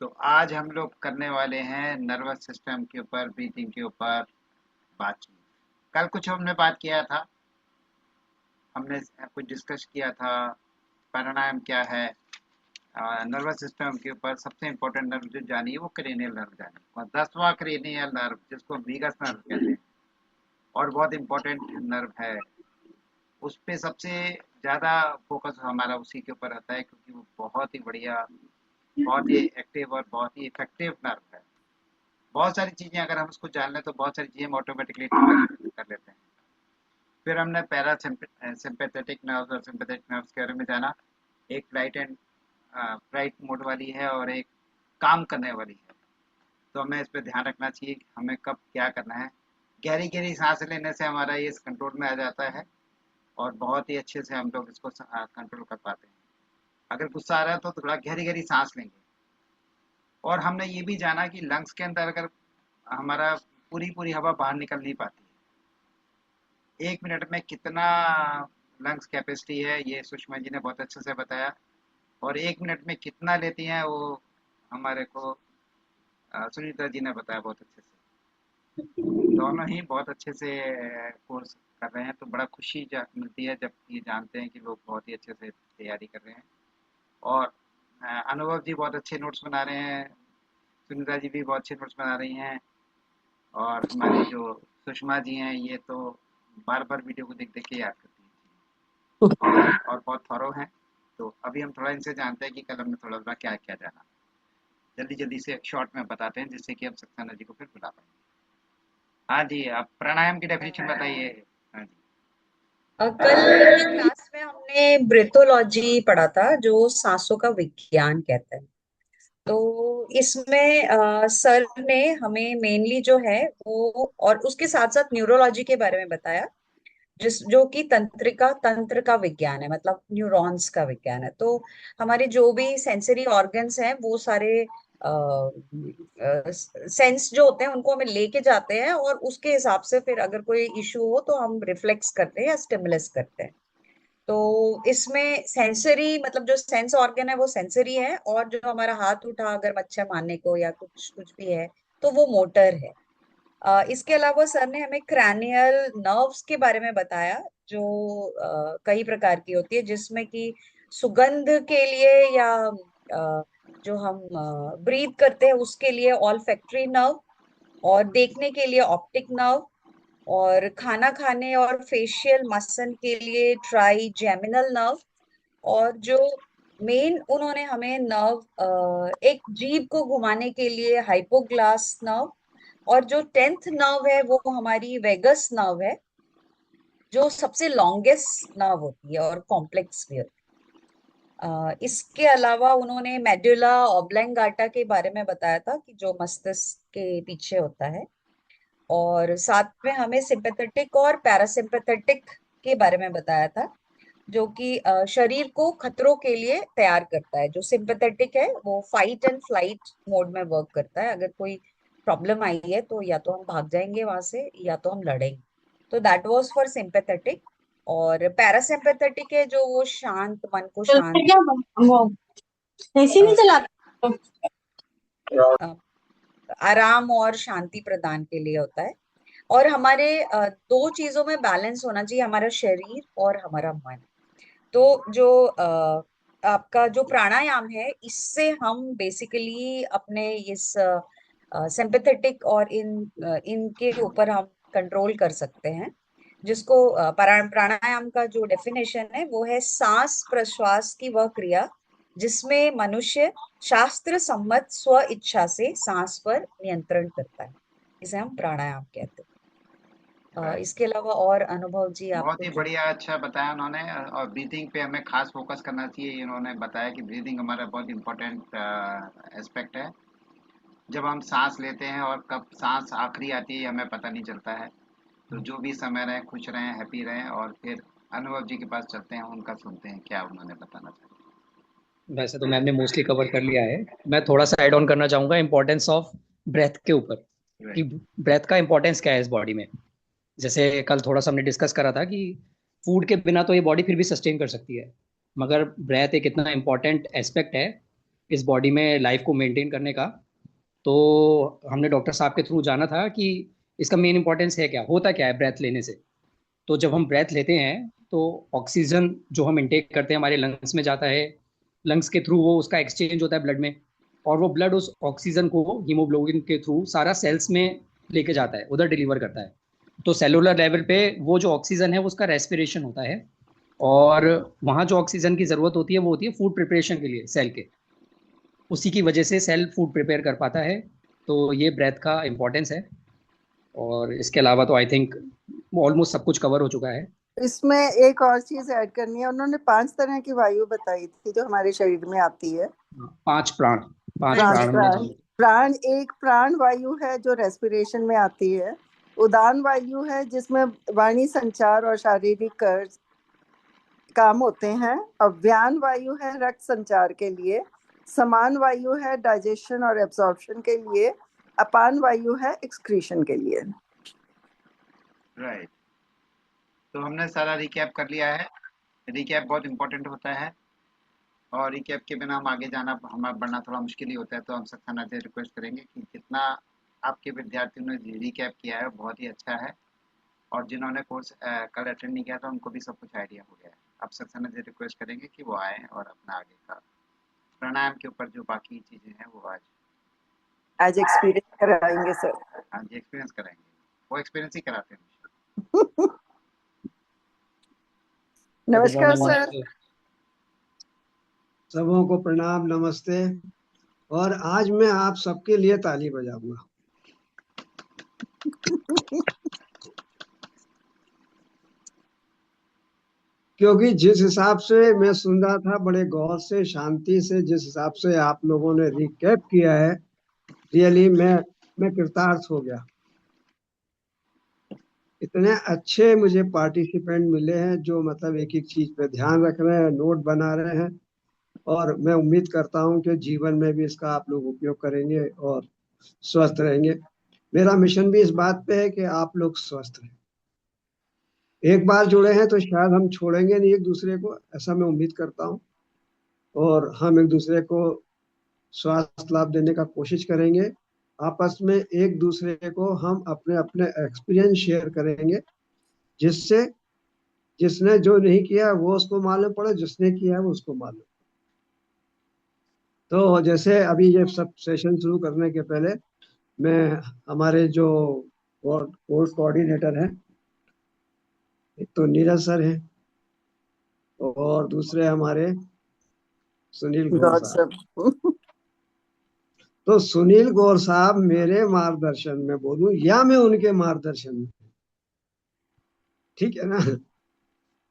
तो आज हम लोग करने वाले हैं नर्वस सिस्टम के ऊपर, ब्रीथिंग के ऊपर बातचीत। कल कुछ हमने बात किया था, हमने कुछ डिस्कस किया था, प्राणायाम क्या है। नर्वस सिस्टम के ऊपर सबसे इम्पोर्टेंट नर्व जो जानिए वो क्रेनियल नर्व जानिए, और 10वां क्रेनियल नर्व जिसको वीगस नर्व कहते हैं और बहुत इम्पोर्टेंट नर्व है, उस पे सबसे ज़्यादा फोकस हमारा उसी के ऊपर रहता है, क्योंकि वो बहुत ही बढ़िया, बहुत ही एक्टिव और बहुत ही इफेक्टिव नर्व है। बहुत सारी चीज़ें अगर हम उसको जान लें तो बहुत सारी चीज़ें हम ऑटोमेटिकली कर लेते हैं। फिर हमने पैरा सिंपैथेटिक नर्व्स और सिंपैथेटिक नर्व्स के बारे में जाना। एक फ्लाइट एंड फ्लाइट मोड वाली है और एक काम करने वाली है। तो हमें इस पे ध्यान रखना चाहिए कि हमें कब क्या करना है। गहरी गहरी सांस लेने से हमारा ये कंट्रोल में आ जाता है और बहुत ही अच्छे से हम लोग इसको कंट्रोल कर पाते हैं। अगर गुस्सा आ रहा है तो थोड़ा गहरी गहरी सांस लेंगे। और हमने ये भी जाना कि लंग्स के अंदर अगर हमारा पूरी पूरी हवा बाहर निकल नहीं पाती, 1 मिनट में कितना लंग्स कैपेसिटी है ये सुषमा जी ने बहुत अच्छे से बताया। और 1 मिनट में कितना लेती हैं वो हमारे को सुनीता जी ने बताया बहुत अच्छे से। दोनों ही बहुत अच्छे से कोर्स कर रहे हैं, तो बड़ा खुशी मिलती है जब ये जानते हैं कि लोग बहुत ही अच्छे से तैयारी कर रहे हैं। और अनुभव जी बहुत अच्छे नोट्स बना रहे हैं, सुनीता जी भी बहुत अच्छे नोट्स बना रही हैं, और हमारी जो सुषमा जी हैं ये तो बार बार वीडियो को देख देख के याद करती हैं और बहुत थॉरो हैं। तो अभी हम थोड़ा इनसे जानते हैं कि कल हमने थोड़ा थोड़ा क्या क्या जाना। जल्दी जल्दी से शॉर्ट में बताते हैं जिससे कि हम सक्सेना जी को फिर बुला पाएंगे। हाँ जी, आप प्राणायाम की डेफिनेशन बताइए। हाँ जी। कल की क्लास में हमने ब्रेथोलॉजी पढ़ा था जो सांसों का विज्ञान कहते हैं। तो इसमें सर ने हमें मेनली जो है वो और उसके साथ साथ न्यूरोलॉजी के बारे में बताया, जिस जो कि तंत्रिका तंत्र का विज्ञान है, मतलब न्यूरॉन्स का विज्ञान है। तो हमारे जो भी सेंसरी ऑर्गन्स हैं वो सारे सेंस जो होते हैं उनको हमें लेके जाते हैं, और उसके हिसाब से फिर अगर कोई इशू हो तो हम रिफ्लेक्स करते हैं या स्टिमुलस करते हैं। तो इसमें सेंसरी मतलब जो सेंस ऑर्गन है वो सेंसरी है, और जो हमारा हाथ उठा अगर मच्छर मारने को या कुछ कुछ भी है तो वो मोटर है। इसके अलावा सर ने हमें क्रैनियल नर्व्स के बारे में बताया, जो कई प्रकार की होती है, जिसमें कि सुगंध के लिए या जो हम ब्रीथ करते हैं उसके लिए ऑल्फैक्टरी नर्व, और देखने के लिए ऑप्टिक नर्व, और खाना खाने और फेशियल मसल के लिए ट्राई जेमिनल नर्व, और जो मेन उन्होंने हमें नर्व एक जीभ को घुमाने के लिए हाइपोग्लास नर्व, और जो 10th नर्व है वो हमारी वेगस नर्व है, जो सबसे लॉन्गेस्ट नर्व होती है और कॉम्प्लेक्स भी होती है। इसके अलावा उन्होंने मेडुला ऑब्लंगाटा के बारे में बताया था कि जो मस्तिष्क के पीछे होता है, और साथ में हमें सिंपैथेटिक और पैरासिम्पैथेटिक के बारे में बताया था, जो कि शरीर को खतरों के लिए तैयार करता है। जो सिंपैथेटिक है वो फाइट एंड फ्लाइट मोड में वर्क करता है, अगर कोई प्रॉब्लम आई है तो या तो हम भाग जाएंगे वहां से या तो हम लड़ेंगे। तो दैट वाज फॉर सिंपैथेटिक। और पैरासिम्पैथेटिक है जो वो शांत मन को शांत, क्या वो ऐसे अ, नहीं चलाते। अ, आराम और शांति प्रदान के लिए होता है। और हमारे दो चीजों में बैलेंस होना चाहिए, हमारा शरीर और हमारा मन। तो जो आपका जो प्राणायाम है इससे हम बेसिकली अपने इस सिंपैथेटिक और इनके ऊपर हम कंट्रोल कर सकते हैं, जिसको प्राणायाम का जो डेफिनेशन है वो है सांस प्रश्वास की वह क्रिया जिसमें मनुष्य शास्त्र सम्मत स्व इच्छा से सांस पर नियंत्रण करता है। इसे हम प्राणायाम कहते हैं। इसके अलावा और अनुभव जी बहुत आपको ही जो। बढ़िया, अच्छा बताया उन्होंने। और ब्रीदिंग पे हमें खास फोकस करना चाहिए। इन्होंने बताया कि ब्रीदिंग हमारा बहुत इम्पोर्टेंट एस्पेक्ट है। जब हम सांस लेते हैं और कब सांस आखिरी आती है हमें पता नहीं चलता है। तो जो भी समय रहें, खुश रहें, हैप्पी रहें, और फिर अनुभव जी के पास चलते हैं, उनका सुनते हैं क्या उन्होंने बताना चाहते वैसे तो मैम ने मोस्टली कवर कर लिया है। मैं थोड़ा सा ऐड ऑन करना चाहूंगा इम्पोर्टेंस ऑफ ब्रेथ के ऊपर, हैं। कि ब्रेथ का इम्पोर्टेंस क्या है इस बॉडी में। जैसे कल थोड़ा सा हमने डिस्कस करा था कि फूड के बिना तो ये बॉडी फिर भी सस्टेन कर सकती है, मगर ब्रेथ एक इतना इम्पोर्टेंट एस्पेक्ट है इस बॉडी में लाइफ को मेंटेन करने का। तो हमने डॉक्टर साहब के थ्रू जाना था कि इसका मेन इंपॉर्टेंस है क्या, होता क्या है ब्रेथ लेने से। तो जब हम ब्रेथ लेते हैं तो ऑक्सीजन जो हम इंटेक करते हैं हमारे लंग्स में जाता है। लंग्स के थ्रू वो उसका एक्सचेंज होता है ब्लड में, और वो ब्लड उस ऑक्सीजन को हीमोग्लोबिन के थ्रू सारा सेल्स में लेके जाता है, उधर डिलीवर करता है। तो सेलुलर लेवल पे वो जो ऑक्सीजन है वो उसका रेस्पिरेशन होता है। और वहाँ जो ऑक्सीजन की जरूरत होती है वो होती है फूड प्रिपरेशन के लिए सेल के। उसी की वजह से सेल फूड प्रिपेयर कर पाता है। तो ये ब्रेथ का इम्पोर्टेंस है। और इसके अलावा तो आई थिंक ऑलमोस्ट सब कुछ कवर हो चुका है। इसमें एक और चीज ऐड करनी है। उन्होंने 5 तरह की वायु बताई थी जो हमारे शरीर में आती है। 5 प्राण, 5 प्राण प्राण हमने प्राण जाने। प्राण एक प्राण वायु है जो रेस्पिरेशन में आती है। उदान वायु है जिसमें वाणी संचार और शारीरिक काम होते हैं। अव्यान वायु है रक्त संचार के लिए। समान वायु है डाइजेशन और एब्जॉर्प्शन के लिए। अपान वायु है एक्सक्रीशन के लिए। राइट। तो हमने सारा रिकैप कर लिया है। रिकैप बहुत इंपॉर्टेंट होता है, और रिकैप के बिना हम आगे जाना हमारा बढ़ना थोड़ा मुश्किल ही होता है। तो हम सक्सेना से रिक्वेस्ट करेंगे कि जितना आपके विद्यार्थियों ने रिकैप किया है बहुत ही अच्छा है, और जिन्होंने कोर्स कल अटेंड नहीं किया था उनको भी सब कुछ आइडिया हो गया है। अब सक्सेना से रिक्वेस्ट करेंगे कि वो आए और अपना आगे का प्राणायाम के ऊपर जो बाकी चीज़ें हैं वो आज एक्सपीरियंस कराएंगे सर। हाँ जी, एक्सपीरियंस कराएंगे। वो एक्सपीरियंस ही कराते हैं। नमस्कार सर। सबों को प्रणाम, नमस्ते। और आज मैं आप सबके लिए ताली बजाऊंगा। क्योंकि जिस हिसाब से मैं सुन रहा था, बड़े गौर से शांति से जिस हिसाब से आप लोगों ने रिकैप किया है, रियली मैं कृतार्थ हो गया। इतने अच्छे मुझे पार्टिसिपेंट मिले हैं जो मतलब एक एक चीज पे ध्यान रख रहे हैं, नोट बना रहे हैं। और मैं उम्मीद करता हूं कि जीवन में भी इसका आप लोग उपयोग करेंगे और स्वस्थ रहेंगे। मेरा मिशन भी इस बात पे है कि आप लोग स्वस्थ रहें। एक बार जुड़े हैं तो शायद हम छोड़ेंगे नहीं एक दूसरे को, ऐसा मैं उम्मीद करता हूँ। और हम एक दूसरे को स्वास्थ्य लाभ देने का कोशिश करेंगे। आपस में एक दूसरे को हम अपने अपने एक्सपीरियंस शेयर करेंगे, जिससे जिसने जो नहीं किया वो उसको मालूम पड़े, जिसने किया वो उसको मालूम। तो जैसे अभी ये सब सेशन शुरू करने के पहले मैं हमारे जो कोर्स कोऑर्डिनेटर हैं, एक तो नीरज सर हैं और दूसरे हमारे सुनील गौर साहब। तो सुनील गौर साहब मेरे मार्गदर्शन में बोलूं या मैं उनके मार्गदर्शन में, ठीक है ना।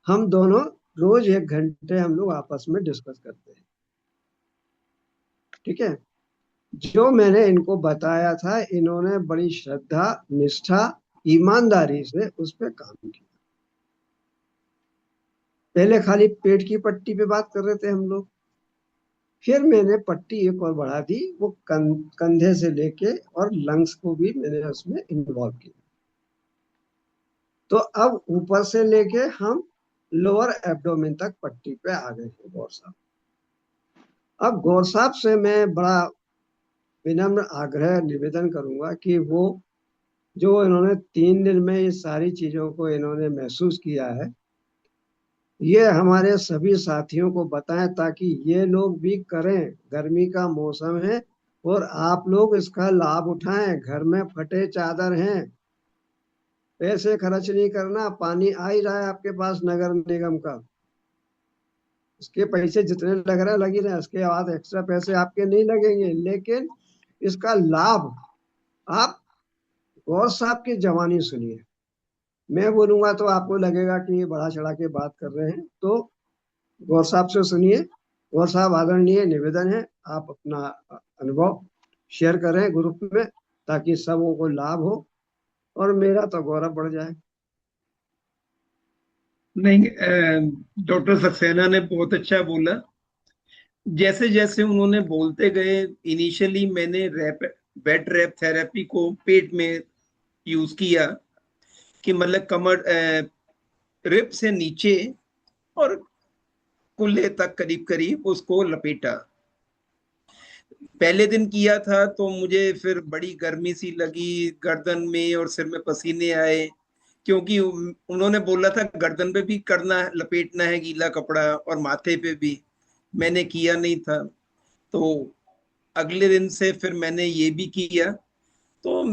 हम दोनों रोज 1 घंटे हम लोग आपस में डिस्कस करते हैं, ठीक है। जो मैंने इनको बताया था, इन्होंने बड़ी श्रद्धा, निष्ठा, ईमानदारी से उस पर काम किया। पहले खाली पेट की पट्टी पे बात कर रहे थे हम लोग, फिर मैंने पट्टी एक और बढ़ा दी, वो कंधे से लेके और लंग्स को भी मैंने उसमें इन्वॉल्व किया। तो अब ऊपर से लेके हम लोअर एब्डोमेन तक पट्टी पे आ गए हैं गौर साहब। अब गौर साहब से मैं बड़ा विनम्र आग्रह निवेदन करूंगा कि वो जो इन्होंने 3 दिन में ये सारी चीजों को इन्होंने महसूस किया है, ये हमारे सभी साथियों को बताएं ताकि ये लोग भी करें। गर्मी का मौसम है और आप लोग इसका लाभ उठाएं। घर में फटे चादर हैं, पैसे खर्च नहीं करना। पानी आ ही रहा है आपके पास नगर निगम का, इसके पैसे जितने लग रहे हैं लग ही रहे हैं, इसके बाद एक्स्ट्रा पैसे आपके नहीं लगेंगे, लेकिन इसका लाभ आप गौर साहब की जवानी सुनिए। मैं बोलूंगा तो आपको लगेगा कि ये बढ़ा चढ़ा के बात कर रहे हैं, तो गौर साहब से सुनिए। गौर साहब, आदरणीय निवेदन है आप अपना अनुभव शेयर करें ग्रुप में, ताकि सबों को लाभ हो और मेरा तो गौरव बढ़ जाए। नहीं, डॉक्टर सक्सेना ने बहुत अच्छा बोला। जैसे जैसे उन्होंने बोलते गए, इनिशियली मैंने बेड रैप थेरेपी को पेट में यूज किया कि मतलब कमर रिप से नीचे और कूल्हे तक करीब करीब उसको लपेटा। पहले दिन किया था तो मुझे फिर बड़ी गर्मी सी लगी गर्दन में और सिर में पसीने आए, क्योंकि उन्होंने बोला था गर्दन पे भी करना है, लपेटना है गीला कपड़ा, और माथे पे भी। मैंने किया नहीं था, तो अगले दिन से फिर मैंने ये भी किया। तो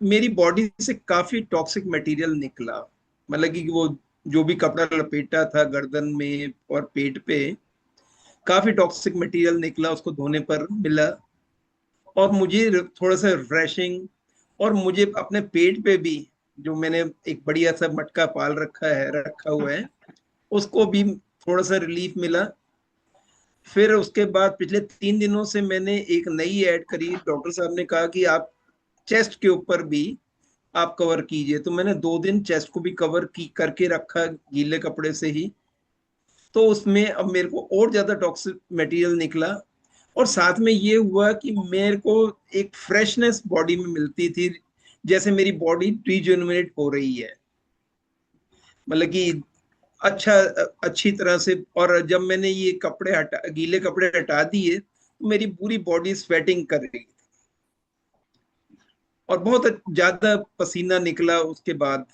मेरी बॉडी से काफी टॉक्सिक मटेरियल निकला। मतलब कि वो जो भी कपड़ा लपेटा था गर्दन में और पेट पे, काफी टॉक्सिक मटेरियल निकला, उसको धोने पर मिला। और मुझे थोड़ा सा रिफ्रेशिंग, और मुझे अपने पेट पे भी, जो मैंने एक बढ़िया सा मटका पाल रखा हुआ है, उसको भी थोड़ा सा रिलीफ मिला। फिर उसके बाद पिछले 3 दिनों से मैंने एक नई ऐड करी। डॉक्टर साहब ने कहा कि आप चेस्ट के ऊपर भी आप कवर कीजिए, तो मैंने 2 दिन चेस्ट को भी कवर की करके रखा गीले कपड़े से ही। तो उसमें अब मेरे को और ज्यादा टॉक्सिक मटेरियल निकला, और साथ में ये हुआ कि मेरे को एक फ्रेशनेस बॉडी में मिलती थी, जैसे मेरी बॉडी रिजुनरेट हो रही है। मतलब कि अच्छा, अच्छी तरह से। और जब मैंने ये गीले कपड़े हटा दिए, तो मेरी पूरी बॉडी स्वेटिंग कर रही थी, और बहुत ज्यादा पसीना निकला। उसके बाद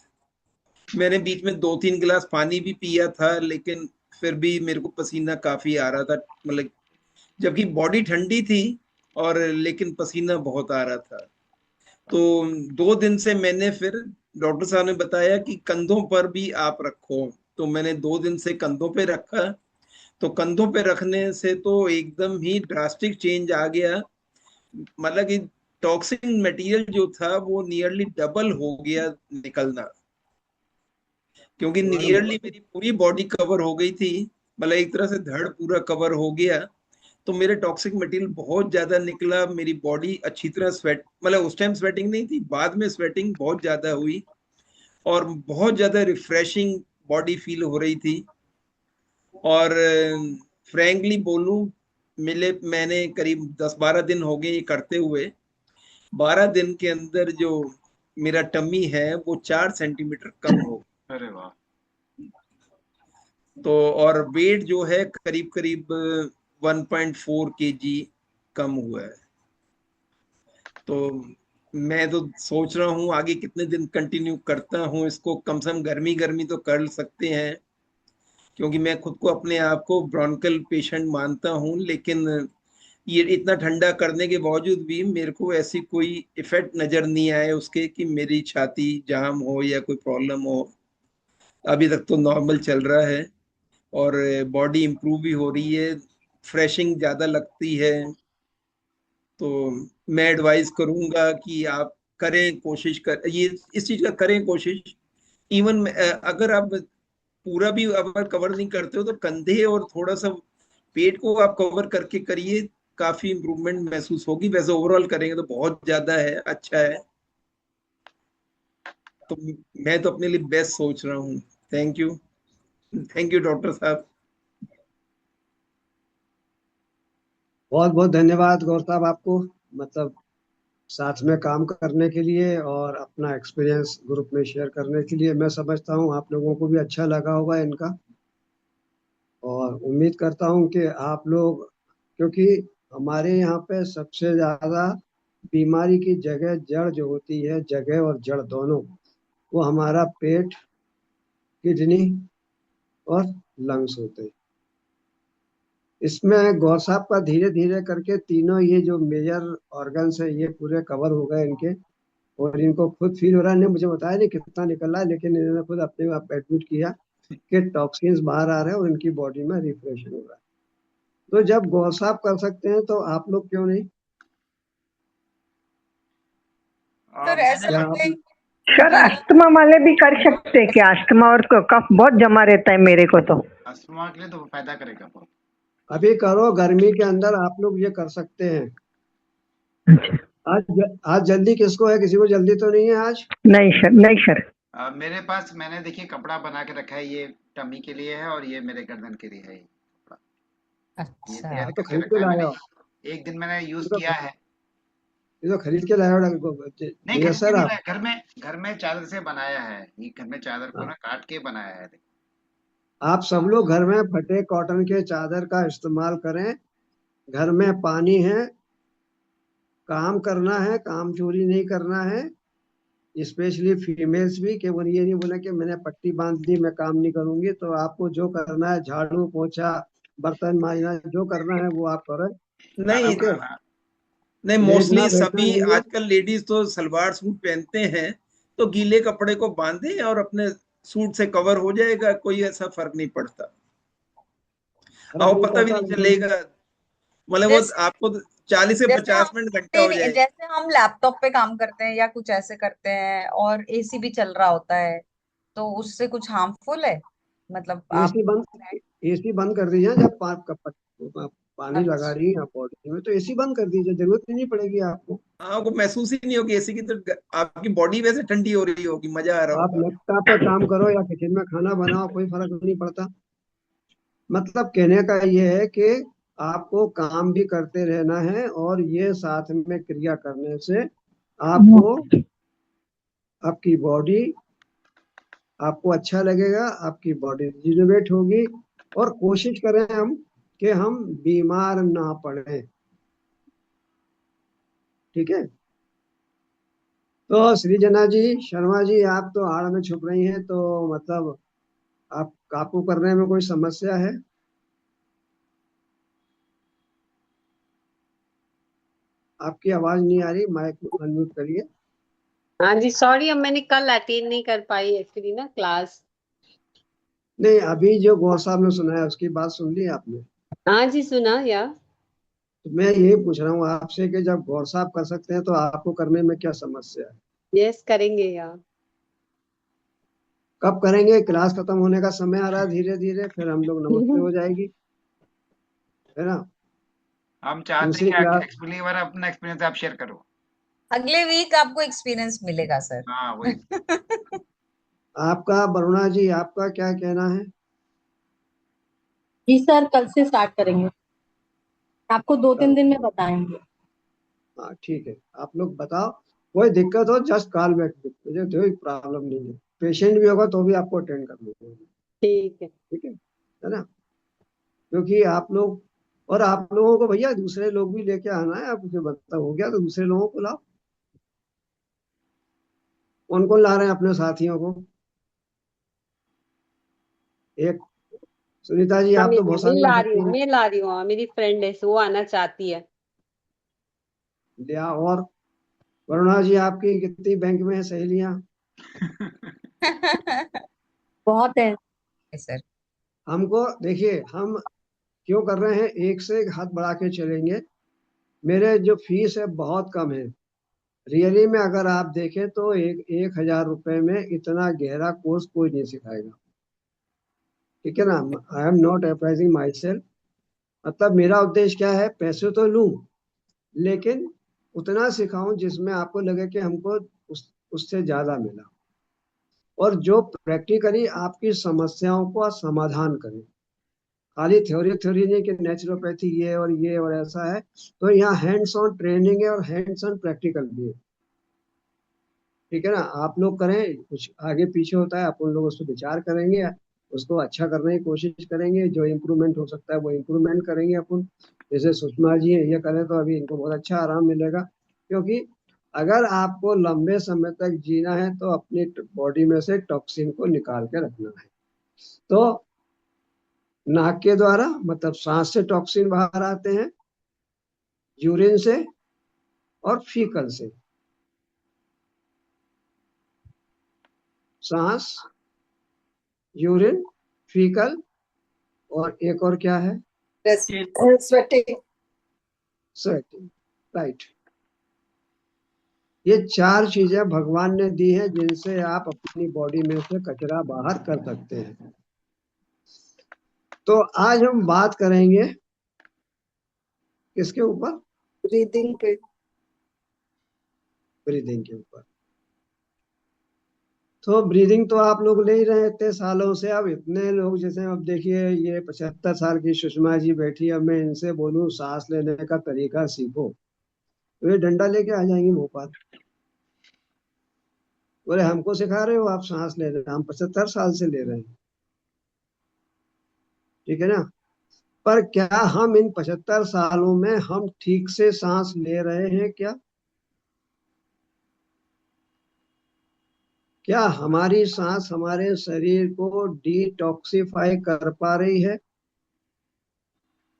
मैंने बीच में 2-3 गिलास पानी भी पिया था, लेकिन फिर भी मेरे को पसीना काफी आ रहा था। मतलब जबकि बॉडी ठंडी थी, और लेकिन पसीना बहुत आ रहा था। तो 2 दिन से मैंने फिर, डॉक्टर साहब ने बताया कि कंधों पर भी आप रखो, तो मैंने 2 दिन से कंधों पे रखा। तो कंधों पे रखने से तो एकदम ही ड्रास्टिक चेंज आ गया। मतलब कि टॉक्सिक मटेरियल जो था वो नियरली डबल हो गया निकलना, क्योंकि नियरली मेरी पूरी बॉडी कवर हो गई थी। मतलब एक तरह से धड़ पूरा कवर हो गया। तो मेरे टॉक्सिक मटेरियल बहुत ज्यादा निकला, मेरी बॉडी अच्छी तरह स्वेट, मतलब उस टाइम स्वेटिंग नहीं थी, बाद में स्वेटिंग बहुत ज्यादा हुई, और बहुत ज्यादा रिफ्रेशिंग बॉडी फील हो रही थी। और फ्रैंकली बोलूं, मैंने करीब 10-12 दिन हो गए ये करते हुए। 12 दिन के अंदर जो मेरा टमी है वो 4 सेंटीमीटर कम हो। अरे वाह। तो और वेट जो है करीब करीब 1.4 kg कम हुआ है। तो मैं तो सोच रहा हूँ आगे कितने दिन कंटिन्यू करता हूँ इसको। कम से कम गर्मी गर्मी तो कर सकते हैं, क्योंकि मैं खुद को अपने आप को ब्रोंकल पेशेंट मानता हूँ, लेकिन ये इतना ठंडा करने के बावजूद भी मेरे को ऐसी कोई इफेक्ट नजर नहीं आए उसके कि मेरी छाती जाम हो या कोई प्रॉब्लम हो। अभी तक तो नॉर्मल चल रहा है, और बॉडी इंप्रूव भी हो रही है, फ्रेशिंग ज्यादा लगती है। तो मैं एडवाइस करूंगा कि आप करें, कोशिश कर ये इस चीज का करें कोशिश। इवन अगर आप पूरा भी अगर कवर नहीं करते हो तो कंधे और थोड़ा सा पेट को आप कवर करके करिए, काफी इंप्रूवमेंट महसूस होगी। वैसे ओवरऑल करेंगे तो बहुत ज्यादा है, अच्छा है। तो मैं तो अपने लिए बेस्ट सोच रहा हूँ। Thank you, thank you doctor साहब। बहुत बहुत धन्यवाद गौर साहब आपको, मतलब साथ में काम करने के लिए और अपना एक्सपीरियंस ग्रुप में शेयर करने के लिए। मैं समझता हूँ आप लोगों को भी अच्छा लगा होगा इनका, और उम्मीद करता हूँ कि आप लोग, क्योंकि हमारे यहाँ पे सबसे ज्यादा बीमारी की जगह जड़ जो होती है, जगह और जड़ दोनों, वो हमारा पेट, किडनी और लंग्स होते हैं। इसमें गौर साहब का धीरे धीरे करके तीनों ये जो मेजर ऑर्गन्स है ये पूरे कवर हो गए इनके, और इनको खुद फील हो रहा है। इन्हें मुझे बताया नहीं कितना निकल रहा है, लेकिन इन्होंने खुद अपने आप एडमिट किया कि टॉक्सिन्स बाहर आ रहे हैं और इनकी बॉडी में रिफ्रेशन हो रहा है। तो जब गौर साहब कर सकते हैं तो आप लोग क्यों नहीं? सर ऐसा क्या लगता आप? है सर कि अस्थमा वाले भी कर सकते हैं क्या? अस्थमा और कफ बहुत जमा रहता है मेरे को तो। अस्थमा के लिए तो वो फायदा करेगा बहुत। अभी करो, गर्मी के अंदर आप लोग ये कर सकते हैं। आज जल्दी किसको है? किसी को जल्दी तो नहीं है आज? नहीं सर, नहीं सर। मेरे पास मैंने देखिए कपड़ा बना के रखा है, ये टमी के लिए है और ये मेरे गर्दन के लिए है। ये कपड़ा ये अच्छा तैयार तो करके खरीद रखा के है लाए मैंने। हो? एक दिन मैंने यूज ये तो किया है। ये तो खरीद के लाए हो नहीं जी खरीद के सर नहीं आप? लाया, घर में चादर से बनाया है। ये घर में चादर को ना काट के बनाया है। देखो आप सब लोग घर में फटे कॉटन के चादर का इस्तेमाल करें। घर में पानी है, काम करना है, काम चोरी नहीं करना है। स्पेशली फीमेल्स भी, कि वो ये नहीं बोले कि मैंने पट्टी बांध दी मैं काम नहीं करूंगी। तो आपको जो करना है, झाड़ू पोछा बर्तन मांजना, जो करना है वो आप करें। नहीं ठीक है, नहीं, लेटना मोस्टली बैठना सभी नहीं है। आजकल लेडीज तो सलवार सूट पहनते हैं, तो गीले कपड़े को बांधे और अपने सूट से कवर हो जाएगा, कोई ऐसा फर्क नहीं पड़ता फर्क और नहीं पता भी पड़ता, नहीं लेकिन चलेगा। मतलब वो जैसे आपको 40 से जैसे 50 हम मिनट घंटा नहीं हो नहीं, जाएगा। जैसे हम लैपटॉप पे काम करते हैं या कुछ ऐसे करते हैं और एसी भी चल रहा होता है, तो उससे कुछ हार्मफुल है? मतलब आप। एसी बंद, एसी बंद कर दीजिए। जब पानी लगा अच्छा। रही है आप बॉडी में, तो एसी बंद कर दीजिए, जरूरत ही नहीं पड़ेगी आपको। आपको महसूस ही नहीं होगी एसी की, तो आपकी बॉडी वैसे ठंडी हो रही होगी, मजा आ रहा आप होगा। लैपटॉप पे काम करो या किचन में खाना बनाओ, कोई फर्क नहीं पड़ता। मतलब कहने का ये है कि आपको काम भी करते रहना है, और ये साथ में क्रिया करने से आपको, आपकी बॉडी, आपको अच्छा लगेगा, आपकी बॉडी रिजुवेट होगी। और कोशिश करें हम कि हम बीमार ना पड़े। ठीक है। तो सृजना जी, शर्मा जी, आप तो आड़ में छुप रही हैं, तो मतलब आप काबू करने में कोई समस्या है? आपकी आवाज नहीं आ रही, माइक अनम्यूट करिए। हाँ जी, सॉरी, अब मैंने कल अटेंड नहीं कर पाई एक्चुअली ना क्लास। नहीं, अभी जो गौर साहब ने सुनाया उसकी बात सुन ली आपने? हाँ जी, सुना या। तो मैं यही पूछ रहा हूँ आपसे कि जब गौर साहब कर सकते हैं तो आपको करने में क्या समस्या है? यस, करेंगे या। कब करेंगे? क्लास खत्म होने का समय आ रहा है धीरे धीरे, फिर हम लोग नमस्ते हो जाएगी, है ना? हम चाहते दूसरी हैं कि क्लास। एक्सपीरियंस, अपना एक्सपीरियंस आप शेयर करो। अगले वीक आपको एक्सपीरियंस मिलेगा सर। हाँ वही। आपका वरुणा जी, आपका क्या कहना है? जी सर, कल से स्टार्ट करेंगे, आपको 2-3 कल? दिन में बताएंगे। हाँ ठीक है, आप लोग बताओ। कोई दिक्कत हो जस्ट कॉल बैक, मुझे कोई प्रॉब्लम नहीं है। पेशेंट भी होगा तो भी आपको अटेंड कर लूंगा। ठीक है। ठीक है ना? क्योंकि आप लोग, और आप लोगों को भैया दूसरे लोग भी लेके आना है। आप मुझे बता, हो गया तो दूसरे लोगों को लाओ। कौन कौन ला रहे हैं अपने साथियों को? एक, सुनीता जी आप तो बहुत मैं सारी ला ला रही सकती हूँ, हैं। मैं ला रही हूँ, हाँ, मेरी फ्रेंड है, वो आना चाहती है। लिया। और वरुणा जी, आपकी कितनी बैंक में है सहेलियां? बहुत है। सर। हमको देखिए, हम क्यों कर रहे हैं, एक से एक हाथ बढ़ा के चलेंगे। मेरे जो फीस है बहुत कम है। रियली में अगर आप देखें तो 1,000 रुपए में इतना गहरा कोर्स कोई नहीं सिखाएगा। ठीक है ना? I am not advertising my self. मतलब मेरा उद्देश्य क्या है, पैसे तो लूं, लेकिन उतना सिखाऊं जिसमें आपको लगे कि हमको उससे ज्यादा मिला, और जो प्रैक्टिकली आपकी समस्याओं का समाधान करे। खाली थ्योरी थ्योरी नहीं कि नेचुरोपैथी ये और ऐसा है। तो यहाँ हैंड्स ऑन ट्रेनिंग है और हैंड्स ऑन प्रैक्टिकल भी है। ठीक है ना? आप लोग करें, कुछ आगे पीछे होता है अपन लोग उस पर विचार करेंगे, उसको अच्छा करने की कोशिश करेंगे। जो इम्प्रूवमेंट हो सकता है वो इम्प्रूवमेंट करेंगे अपन। जैसे सुषमा जी हैं, ये करें तो अभी इनको बहुत अच्छा आराम मिलेगा। क्योंकि अगर आपको लंबे समय तक जीना है तो अपनी बॉडी में से टॉक्सिन को निकाल के रखना है। तो नाक के द्वारा, मतलब सांस से टॉक्सिन बाहर आते हैं, यूरिन से और फीकल से। सांस, यूरिन, फीकल, और एक और क्या है? स्वेटिंग। स्वेटिंग। राइट। ये 4 चीजें भगवान ने दी हैं जिनसे आप अपनी बॉडी में से कचरा बाहर कर सकते हैं। तो आज हम बात करेंगे किसके ऊपर? ब्रीदिंग पे। ब्रीदिंग के ऊपर। तो ब्रीदिंग तो आप लोग ले ही रहे हैं इतने सालों से। अब इतने लोग, जैसे अब देखिए ये 75 साल की सुषमा जी बैठी, अब मैं इनसे बोलूं सांस लेने का तरीका सीखो, तो ये डंडा लेके आ जाएंगी मुंह पर। बोले हमको सिखा रहे हो आप सांस ले रहे हैं, हम 75 साल से ले रहे हैं। ठीक है ना। पर क्या हम इन 75 सालों में हम ठीक से सांस ले रहे हैं क्या? क्या हमारी सांस हमारे शरीर को डिटॉक्सिफाई कर पा रही है?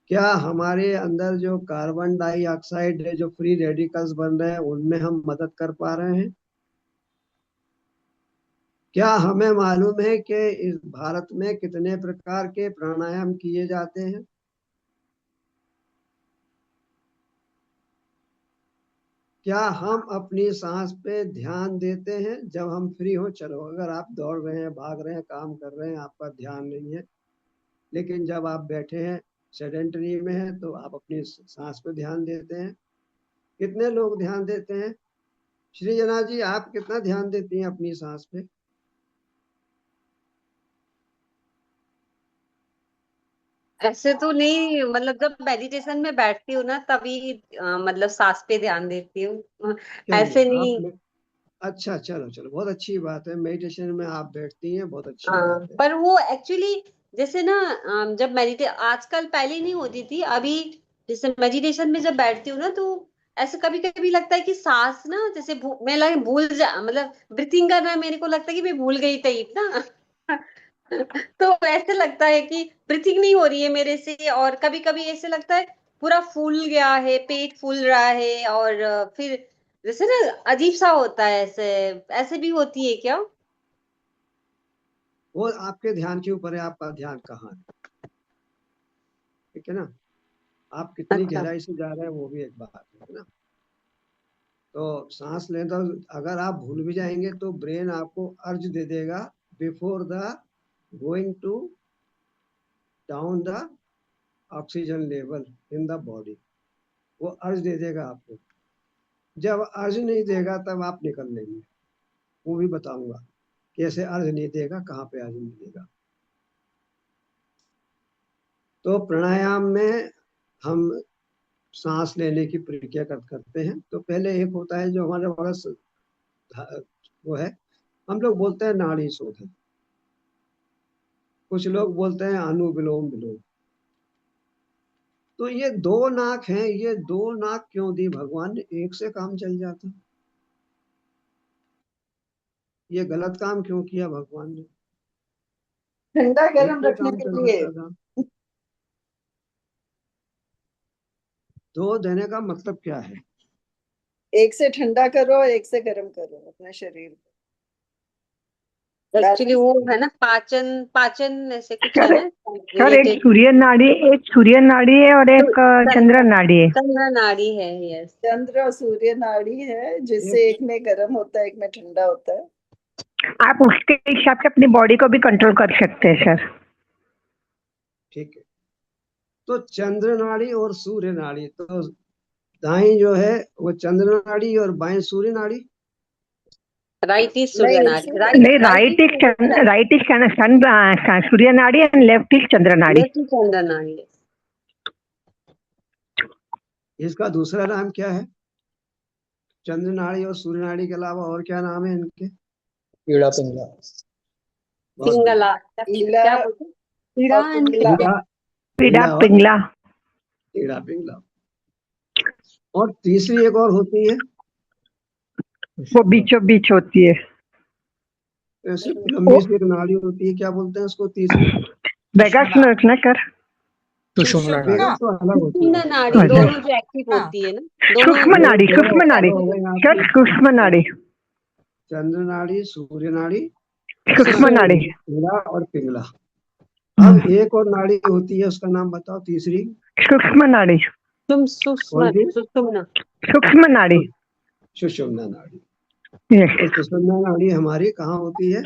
क्या हमारे अंदर जो कार्बन डाइऑक्साइड है, जो फ्री रेडिकल्स बन रहे हैं, उनमें हम मदद कर पा रहे हैं? क्या हमें मालूम है कि इस भारत में कितने प्रकार के प्राणायाम किए जाते हैं? क्या हम अपनी सांस पे ध्यान देते हैं जब हम फ्री हो? चलो, अगर आप दौड़ रहे हैं, भाग रहे हैं, काम कर रहे हैं, आपका ध्यान नहीं है, लेकिन जब आप बैठे हैं, सेडेंटरी में हैं, तो आप अपनी सांस पे ध्यान देते हैं। कितने लोग ध्यान देते हैं? सृजना जी, आप कितना ध्यान देती हैं अपनी सांस पे? ऐसे तो नहीं, मतलब जब मेडिटेशन में बैठती हूँ ना तभी मतलब सांस पे ध्यान देती हूँ, चलिए ऐसे आप नहीं। अच्छा, चलो चलो, बहुत अच्छी बात है, मेडिटेशन में आप बैठती हैं, बहुत अच्छी हाँ, बात है। पर वो एक्चुअली जैसे ना जब मेडिटे आजकल, पहले नहीं होती थी, अभी जैसे मेडिटेशन में जब बैठती हूँ ना तो ऐसे कभी कभी लगता है कि सांस ना जैसे मैं लगे भूल जा, मतलब ब्रीथिंग करना मेरे को लगता है कि मैं भूल गई टाइप ना। तो ऐसे लगता है कि ब्रीथिंग नहीं हो रही है मेरे से, और कभी कभी ऐसे लगता है पूरा फूल गया है, पेट फूल रहा है, और फिर जैसे ना अजीब सा होता है, ऐसे ऐसे भी होती है क्या? वो आपके ध्यान के ऊपर है, आपका ध्यान कहाँ है, ठीक है ना। आप कितनी अच्छा। गहराई से जा रहे हैं, वो भी एक बात है ना। तो सांस लें तो अगर आप भूल भी जाएंगे तो ब्रेन आपको अर्ज दे देगा, before the going to down the oxygen level in the body, वो अर्ज दे देगा आपको। जब अर्ज नहीं देगा तब आप निकल लेंगे, वो भी बताऊंगा कैसे अर्ज नहीं देगा, कहाँ पे अर्ज नहीं देगा। तो प्राणायाम में हम सांस लेने की प्रक्रिया करते हैं। तो पहले एक होता है जो हमारे बड़ा वो है, हम लोग बोलते हैं नाड़ी शोधन, कुछ लोग बोलते हैं अनुविलोम विलोम। तो ये दो नाक हैं, ये दो नाक क्यों दी भगवान ने? एक से काम चल जाता। ये गलत काम क्यों किया भगवान ने? ठंडा एक गर्म से रखने काम के चल लिए। सकता था। दो देने का मतलब क्या है? एक से ठंडा करो, एक से गर्म करो अपने शरीर को, एक्चुअली बैलेंस वो करो। है ना, पाचन पाचन ऐसे कुछ है सर ना, सर रिलेटेड। एक सूर्य नाड़ी है और एक चंद्र नाड़ी है। चंद्र नाड़ी है, यस। चंद्र और सूर्य नाड़ी है, जिससे एक एक में गर्म होता है, एक में ठंडा होता है। आप उसके हिसाब से अपनी बॉडी को भी कंट्रोल कर सकते हैं सर। ठीक है, तो चंद्र नाड़ी और सूर्य नाड़ी, तो दाई जो है वो चंद्र नाड़ी और बाएं सूर्य नाड़ी। राइट इज सूर्य नहीं, नाड़ी, नहीं, राइट इज सन, सूर्य नाड़ी एंड लेफ्ट इज चंद्र नाड़ी। लेफ्ट इज चंद्र नाड़ी। इसका दूसरा नाम क्या है? चंद्र नाड़ी और सूर्य नाड़ी के अलावा और क्या नाम है इनके? पीड़ा पिंगला। बहुत पिंगला, ईला क्या बोलते हैं? पीड़ा और एंड पिंगला। पीड़ा, पीड़ा पीड़ा और पिंगला। पीड़ा पिंगला। और तीसरी एक और होती है, वो बीचों बीच होती है। ऐसे वो लंबी सी एक नाड़ी होती है, क्या बोलते हैं उसको तीसरी? वेगास सुषुम्ना। ना कर। सुषुम्ना नाड़ी। वेगस तो अलग होती है। सुषुम्ना नाड़ी, अच्छा, दोनों जो एक्टिव हाँ, होती है ना, दोनों सूक्ष्म ये नाड़ी, दो सूक्ष्म नाड़ी हो गई सर, आपकी, सूक्ष्म नाड़ी, चंद्र नाड़ी, सूर्य नाड़ी, सूक्ष्म सुषुम्ना। नाड़ी। पीड़ा और पिंगला। अब एक और नाड़ी होती है, उसका नाम बताओ, तीसरी। सूक्ष्म नाड़ी, कौन सी? सुषुम्ना। सूक्ष्म नाड़ी। सुषुम्ना नाड़ी। यस, तो सुषुम्ना नाड़ी हमारी कहाँ होती है?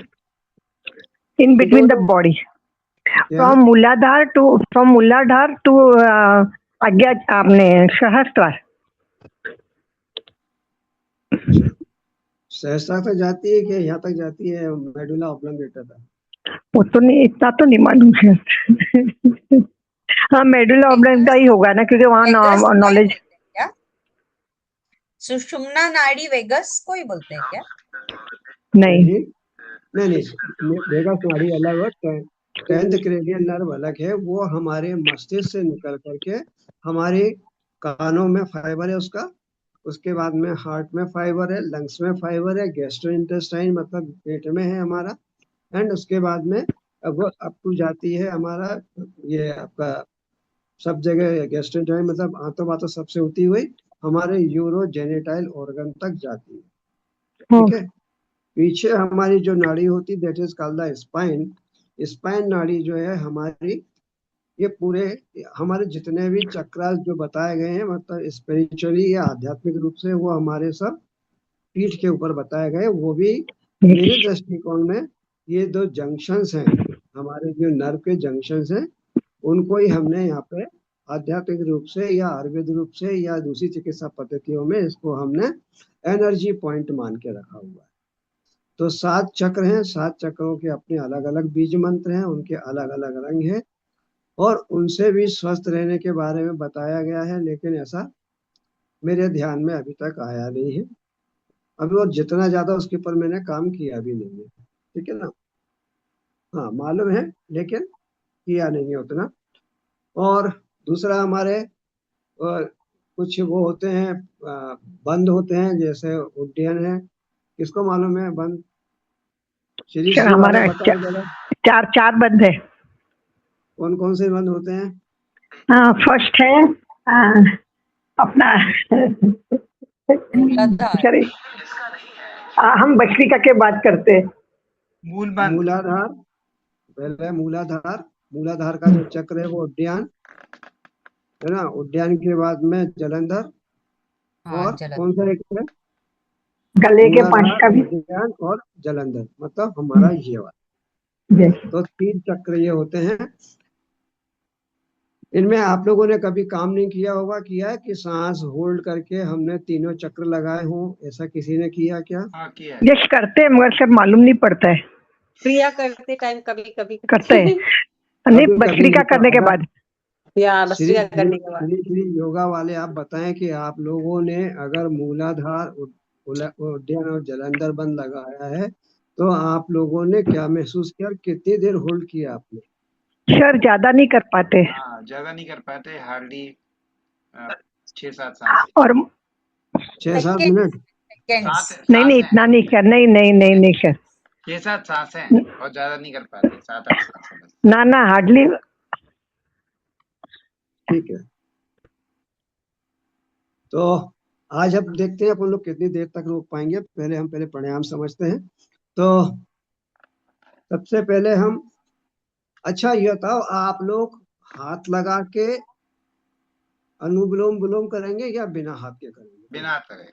इन बिटवीन द दोनों। बॉडी, क्या? फ्रॉम मूलाधार टू आज्ञा, आपने सहस्त्रार। सहसा तक जाती है कि यहाँ तक जाती है, मेडुला ऑब्लंगेटा तक? वो तो नहीं, इतना तो नहीं मालूम है। हाँ, मेडुला ऑब्लंगेटा ही होगा ना, क्योंकि वहाँ वेगस को ही नॉलेज। बोलते हैं क्या? सुषुम्ना नाड़ी वेगस को ही बोलते हैं क्या? नहीं, नहीं नहीं, वेगस नाड़ी अलग और टेंथ क्रेनियल नर्व अलग है, वो हमारे मस्तिष्क से निकल करके हमारे कानों में फाइबर है उसका, उसके बाद में हार्ट में फाइबर है, लंग्स में फाइबर है, गैस्ट्रोइंटेस्टाइन मतलब पेट में है हमारा, एंड उसके बाद में अब वो अप टू जाती है हमारा, ये आपका सब जगह गैस्ट्रोइंटेस्टाइन मतलब आंतों बातों सबसे होती हुई हमारे यूरोजेनिटाइल ऑर्गन तक जाती है। ठीक है, पीछे हमारी जो नाड़ी होती that is called the spine. Spine नाड़ी जो है हमारी, ये पूरे हमारे जितने भी चक्रास जो बताए गए हैं मतलब स्पिरिचुअली या आध्यात्मिक रूप से वो हमारे सब पीठ के ऊपर बताए गए, वो भी मेरे दृष्टिकोण में ये दो जंक्शंस हैं हमारे जो नर्व के जंक्शंस हैं, उनको ही हमने यहाँ पे आध्यात्मिक रूप से या आयुर्वेद रूप से या दूसरी चिकित्सा पद्धतियों में इसको हमने एनर्जी पॉइंट मान के रखा हुआ है। तो 7 चक्र हैं, 7 चक्रों के अपने अलग अलग बीज मंत्र हैं, उनके अलग अलग रंग हैं और उनसे भी स्वस्थ रहने के बारे में बताया गया है, लेकिन ऐसा मेरे ध्यान में अभी तक आया नहीं है अभी, और जितना ज्यादा उसके ऊपर मैंने काम किया भी नहीं है। ठीक है ना, हाँ मालूम है लेकिन किया नहीं है उतना। और दूसरा हमारे कुछ वो होते हैं बंद होते हैं, जैसे उड्डयन है, किसको मालूम है बंद? श्री सर श्री वाले हमारा बताओ जरा, चार चार बंद है। कौन कौन से बंद होते हैं? फर्स्ट है अपना सॉरी हम भस्त्रिका के बात करते हैं। मूलाधार, पहले मूलाधार, मूलाधार का जो चक्र है वो उद्यान है ना, उद्यान के बाद में जलंधर, और कौन सा एक है? गले के पास का भी उद्यान और जलंधर, मतलब हमारा ये वाला। तो 3 चक्र ये होते हैं। इनमें आप लोगों ने कभी काम नहीं किया होगा, किया है कि सांस होल्ड करके हमने तीनों चक्र लगाए हों, ऐसा किसी ने किया क्या? हाँ किया है। यस करते हैं मगर सर मालूम नहीं पड़ता है। क्रिया करते टाइम कभी कभी करते हैं नहीं, भस्त्रिका करने के बाद या भस्त्रिका करने के बाद। श्री योगा वाले आप बताएं कि आप लोगों ने अगर मूलाधार, उद्यान और जलंधर बंद लगाया है तो आप लोगों ने क्या महसूस किया, कितनी देर होल्ड किया आपने? सर ज्यादा नहीं कर पाते। हाँ ज्यादा नहीं कर पाते, हार्डली 6-7 सांस और 6-7 मिनट। नहीं इतना नहीं सर, नहीं सर, 6-7 सांसें और ज्यादा नहीं कर पाते, 7-8 सांसें बस। ना हार्डली। ठीक है, तो आज हम देखते हैं अपन लोग कितनी देर तक रोक पाएंगे। पहले हम प्राणायाम समझते हैं। तो सबसे पहले हम, अच्छा ये बताओ आप लोग हाथ लगा के अनुलोम विलोम करेंगे या बिना हाथ के करेंगे? बिना हाथ लगाए।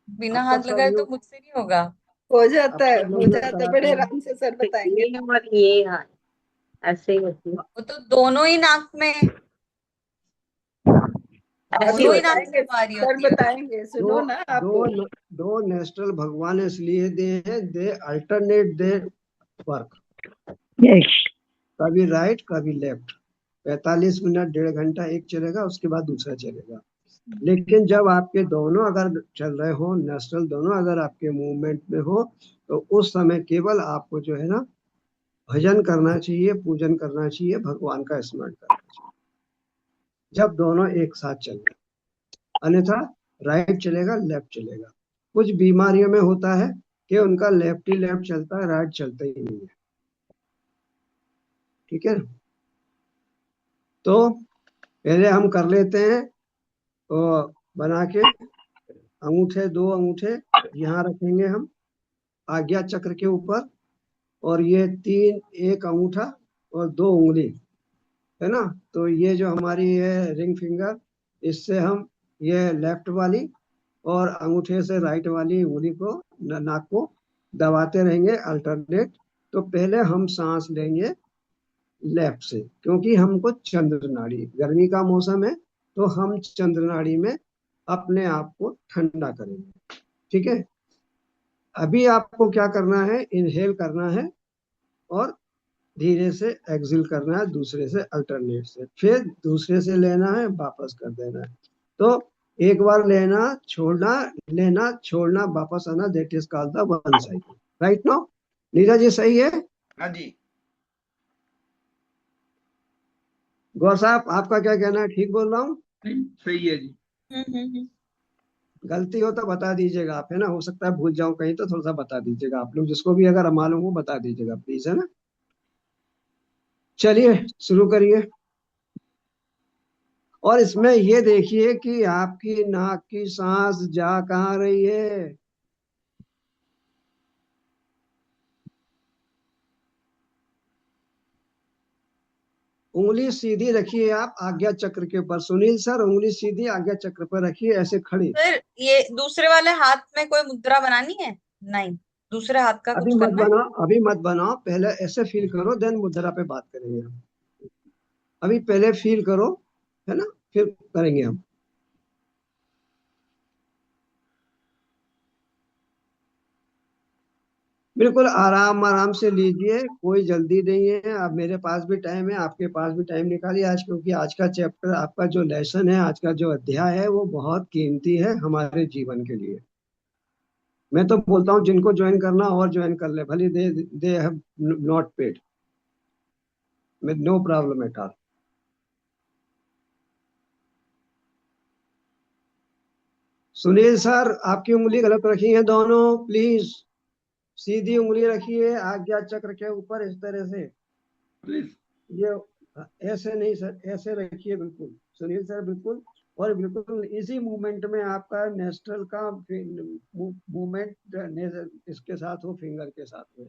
बिना हाथ लगाए तो मुझसे नहीं होगा। हो जाता है बड़े आराम से सर बताएंगे। और ये हाँ ऐसे ही होती है, वो तो दोनों ही नाक में, दोनों ही नाक में बारी सर होती है। बताएंगे, सुनो ना आप। दो नेस्ट्रल भगवान इसलिए दिए हैं, दे अल्टरनेट दे वर्क, कभी राइट कभी लेफ्ट, 45 मिनट 1.5 घंटा एक चलेगा, उसके बाद दूसरा चलेगा। लेकिन जब आपके दोनों अगर चल रहे हो, नेस्ट्रल दोनों अगर आपके मूवमेंट में हो, तो उस समय केवल आपको जो है ना भजन करना चाहिए, पूजन करना चाहिए, भगवान का स्मरण करना चाहिए, जब दोनों एक साथ चले। अन्यथा राइट चलेगा लेफ्ट चलेगा। कुछ बीमारियों में होता है कि उनका लेफ्ट ही लेफ्ट चलता है, राइट चलता ही नहीं है। ठीक है, तो पहले हम कर लेते हैं, तो बना के अंगूठे, 2 अंगूठे यहाँ रखेंगे हम आज्ञा चक्र के ऊपर, और ये 3, एक अंगूठा और 2 उंगली है ना, तो ये जो हमारी है रिंग फिंगर, इससे हम ये लेफ्ट वाली और अंगूठे से राइट वाली उंगली को नाक को दबाते रहेंगे अल्टरनेट। तो पहले हम सांस लेंगे लेफ्ट से, क्योंकि हमको चंद्र नाड़ी, गर्मी का मौसम है तो हम चंद्र नाड़ी में अपने आप को ठंडा करेंगे। ठीक है, अभी आपको क्या करना है, इनहेल करना है और धीरे से एक्सहेल करना है, दूसरे से अल्टरनेट से, फिर दूसरे से लेना है, वापस कर देना है। तो एक बार लेना छोड़ना वापस आना, that is called the one cycle, right now. Neeraj ji सही है? हाँ जी। गौर साहब आपका क्या कहना है, ठीक बोल रहा हूँ? नहीं, सही है जी। गलती हो तो बता दीजिएगा आप, है ना, हो सकता है भूल जाऊं कहीं तो थोड़ा सा बता दीजिएगा आप लोग, जिसको भी अगर मालूम हो बता दीजिएगा प्लीज, है ना। चलिए शुरू करिए। और इसमें ये देखिए कि आपकी नाक की सांस जा कहाँ रही है। उंगली सीधी रखिए आप आज्ञा चक्र के ऊपर। सुनील सर उंगली सीधी आज्ञा चक्र पर रखिए, ऐसे खड़ी। सर ये दूसरे वाले हाथ में कोई मुद्रा बनानी है? नहीं, दूसरे हाथ का अभी कुछ मत करना है? बनाओ, अभी मत बनाओ, पहले ऐसे फील करो, देन मुद्रा पे बात करेंगे हम। अभी पहले फील करो, है ना, फिर करेंगे हम। बिल्कुल आराम आराम से लीजिए, कोई जल्दी नहीं है। अब मेरे पास भी टाइम है, आपके पास भी टाइम निकालिए आज, क्योंकि आज का चैप्टर, आपका जो लेसन है, आज का जो अध्याय है, वो बहुत कीमती है हमारे जीवन के लिए। मैं तो बोलता हूँ जिनको ज्वाइन करना और ज्वाइन कर ले, भले they have not paid, with no problem at all. Sunil sir आपकी उंगली गलत रखी है दोनों, प्लीज सीधी उंगली रखिए आज्ञा चक्र के ऊपर, इस तरह से। ये ऐसे नहीं सर, ऐसे रखिए बिल्कुल सुनील सर, बिल्कुल। और बिल्कुल इसी मूवमेंट में आपका नेस्ट्रल का मूवमेंट इसके साथ हो, फिंगर के साथ हो।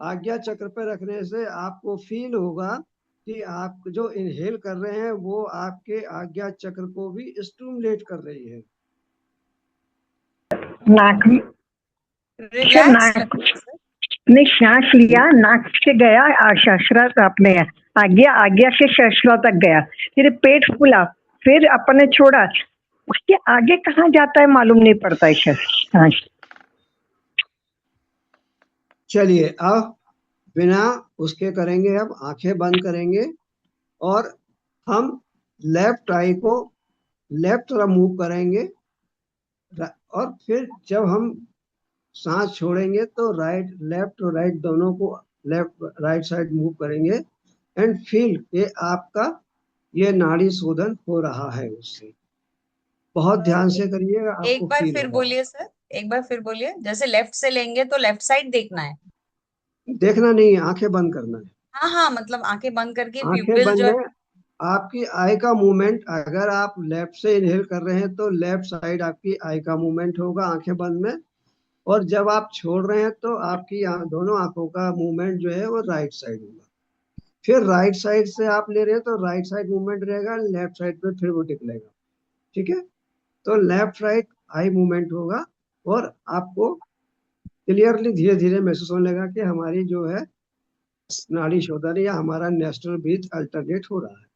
आज्ञा चक्र पे रखने से आपको फील होगा कि आप जो इनहेल कर रहे हैं वो आपके आज्ञा चक्र को भी स्टिमुलेट कर रही है। नाक से रिलैक्स नाक रखना है सर। ने सांस लिया, नाक से गया सहस्त्र अपने आज्ञा, आज्ञा से सहस्त्र तक गया, फिर पेट फूला, फिर अपने छोड़ा, उसके आगे कहाँ जाता है मालूम नहीं पड़ता है सांस। चलिए अब बिना उसके करेंगे, अब आंखें बंद करेंगे और हम लेफ्ट आई को लेफ्ट तरफ मूव करेंगे, और फिर जब हम सांस छोड़ेंगे तो राइट, लेफ्ट और राइट दोनों को लेफ्ट राइट साइड मूव करेंगे, एंड फील ये आपका ये नाड़ी शोधन हो रहा है उससे। बहुत ध्यान से करिएगा, एक आपको बार फील फिर होगा। बोलिए सर, एक बार फिर बोलिए। जैसे लेफ्ट से लेंगे तो लेफ्ट साइड देखना है? देखना नहीं है, आंखें बंद करना है। हाँ हाँ, मतलब आंखें बंद करके आंखें प्यूपिल जो बंद है। है, आपकी आई का मूवमेंट, अगर आप लेफ्ट से इनहेल कर रहे हैं तो लेफ्ट साइड आपकी आई का मूवमेंट होगा आंखें बंद में, और जब आप छोड़ रहे हैं तो आपकी दोनों आंखों का मूवमेंट जो है वो राइट साइड होगा। फिर राइट साइड से आप ले रहे हैं तो राइट साइड मूवमेंट रहेगा, लेफ्ट साइड पे फिर वो टिकलेगा। ठीक है, तो लेफ्ट राइट आई मूवमेंट होगा, और आपको क्लियरली धीरे धीरे महसूस होने लगा कि हमारी जो है नाड़ी शोधन या हमारा नेस्ट्रल ब्रीथ अल्टरनेट हो रहा है।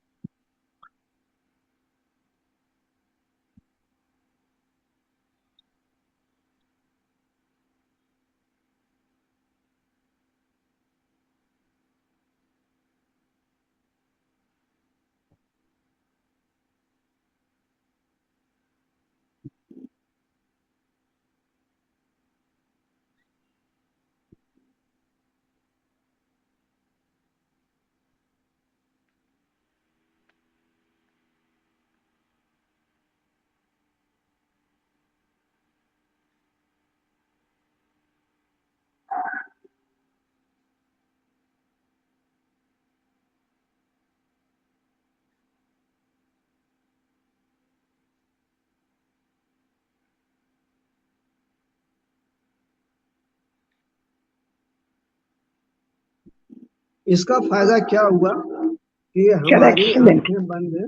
इसका फायदा क्या हुआ कि हमारी एक्सीलेंट। आंखें बंद है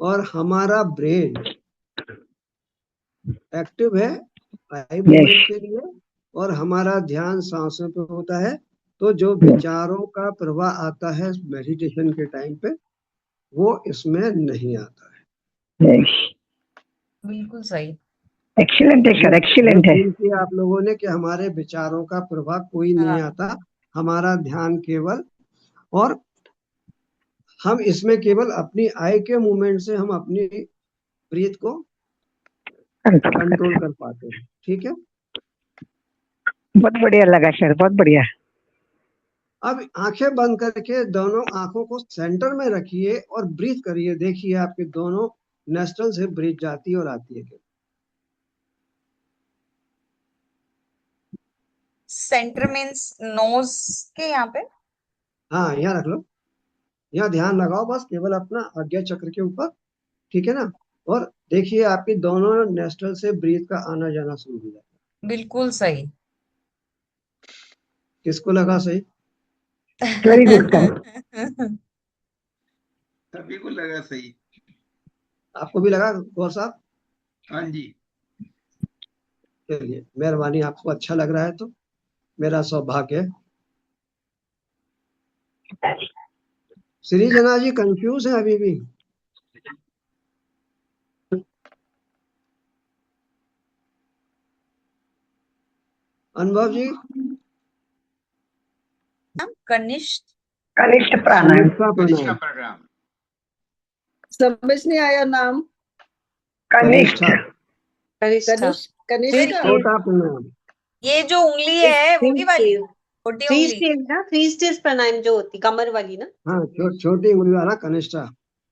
और हमारा ब्रेन एक्टिव है आई यस मूवमेंट के लिए, और हमारा ध्यान सांसों पे होता है। तो जो विचारों का प्रवाह आता है मेडिटेशन के टाइम पे वो इसमें नहीं आता है। यस, बिल्कुल सही। एक्सीलेंट है सर, वो एक्सीलेंट है। फील किया आप लोगों ने कि हमारे विचारों का प्रभाव कोई नहीं हाँ, आता, हमारा ध्यान केवल, और हम इसमें केवल अपनी आई के मूवमेंट से हम अपनी ब्रीथ को कंट्रोल कंट्रोल करता कर पाते हैं। ठीक है, बहुत बढ़िया लगा सर, बहुत बढ़िया। अब आंखें बंद करके दोनों आंखों को सेंटर में रखिए और ब्रीथ करिए। देखिए आपके दोनों नेस्ट्रल से ब्रीथ जाती है और आती है। सेंटर मीन्स नोज के यहाँ पे? हाँ, यहाँ रख लो, यहाँ ध्यान लगाओ बस केवल अपना आज्ञा चक्र के ऊपर, ठीक है ना। और देखिए आपकी दोनों नेस्ट्रल से ब्रीथ का आना जाना शुरू हो जाता है। बिल्कुल सही। किसको लगा सही? Very good sir. सभी को लगा सही। आपको भी लगा गौर साहब? हाँ जी। चलिए, मेहरबानी, आपको अच्छा लग रहा है तो मेरा सौभाग्य है। श्री जना जी कंफ्यूज है अभी भी? अनुभव जी? कनिष्ठ कनिष्ठ प्राणायाम। कनिष्ठा प्रोग्राम। समझ नहीं आया नाम। कनिष्ठ। कनिष्ठा। कनिष्ठा। छोटा प्राणायाम। ये जो उंगली है वो की वाली छोटी थ्री उंगली? स्टेज ना, 3 स्टेज प्राणायाम जो होती कमर वाली ना। हाँ, छोटी उंगली वाला कनिष्ठा।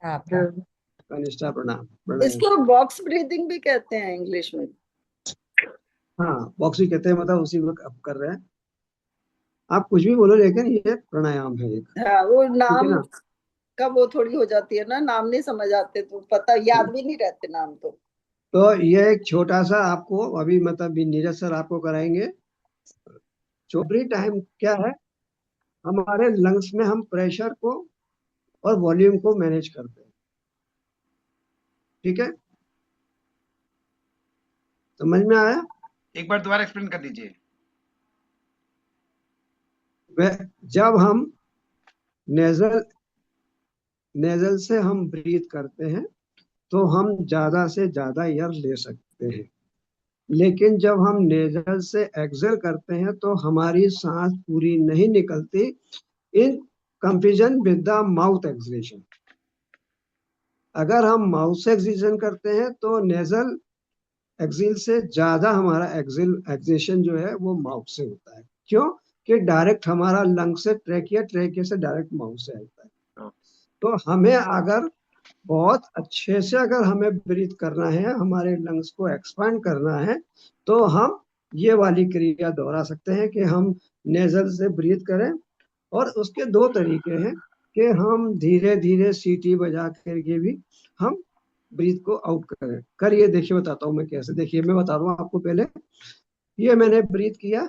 हाँ, कनिष्ठा प्राणायाम। इसको बॉक्स ब्रीदिंग भी कहते हैं इंग्लिश में। हाँ, बॉक्स भी कहते हैं, मतलब उसी में अब कर रहे हैं। आप कुछ भी बोलो लेकिन ये प्राणायाम है एक, हाँ, वो ठीक है नाम ना। का वो थोड़ी हो जाती है ना, नाम नहीं समझ आते तो पता याद भी नहीं रहते नाम तो ये एक छोटा सा आपको अभी मतलब नीरज सर आपको कराएंगे। चोपड़ी टाइम क्या है, हमारे लंग्स में हम प्रेशर को और वॉल्यूम को मैनेज करते हैं, ठीक है। समझ में आया? एक बार दोबारा एक्सप्लेन कर दीजिए। जब हम नेजल नेजल से हम ब्रीथ करते हैं तो हम ज्यादा से ज्यादा एयर ले सकते हैं, लेकिन जब हम नेजल से एक्सेल करते हैं तो हमारी सांस पूरी नहीं निकलती, in comparison with the mouth acceleration. अगर हम माउथ से एक्सलेशन करते हैं तो नेजल एक्सेल से ज्यादा हमारा एक्सेशन जो है वो माउथ से होता है। क्यों? कि डायरेक्ट हमारा लंग से ट्रेकिया, ट्रेकिया से डायरेक्ट माउथ से आता है। तो हमें अगर बहुत अच्छे से अगर हमें ब्रीथ करना है, हमारे लंग्स को एक्सपांड करना है, तो हम ये वाली क्रिया दोहरा सकते हैं कि हम नेजल से ब्रीथ करें। और उसके दो तरीके हैं कि हम धीरे धीरे सीटी बजा करके भी हम ब्रीथ को आउट करें। करिए, देखिए बताता हूँ मैं कैसे। देखिए मैं बता रहा हूँ आपको। पहले ये मैंने ब्रीथ किया,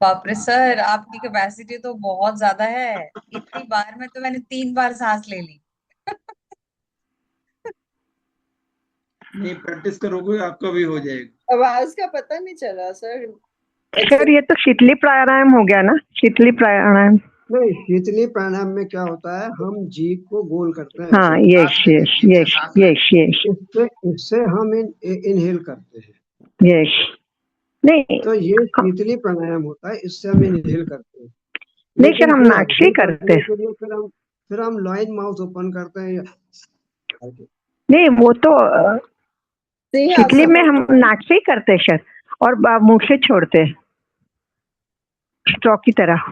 बाप रे सर, आपकी कैपेसिटी तो बहुत ज्यादा है। इतनी बार में तो मैंने 3 बार सांस ले ली। नहीं, प्रैक्टिस करोगे आपका भी हो जाएगा। आवाज का पता नहीं चला सर। सर ये तो शीतली प्राणायाम हो गया ना, शीतली प्राणायाम। नहीं, शीतली प्राणायाम में क्या होता है, हम जीभ को गोल करते हैं। हाँ, yes yes yes yes yes. इससे हम इनहेल करते हैं, यस। नहीं तो ये शीतली प्राणायाम होता है, इससे हम इनहेल करते हैं। नहीं सर, हम नाक से ही करते हैं। फिर हम लाइन माउथ ओपन करते हैं। नहीं, वो तो शीतली में हम नाक से ही करते हैं सर, और मुंह से छोड़ते हैं स्ट्रोक की तरह।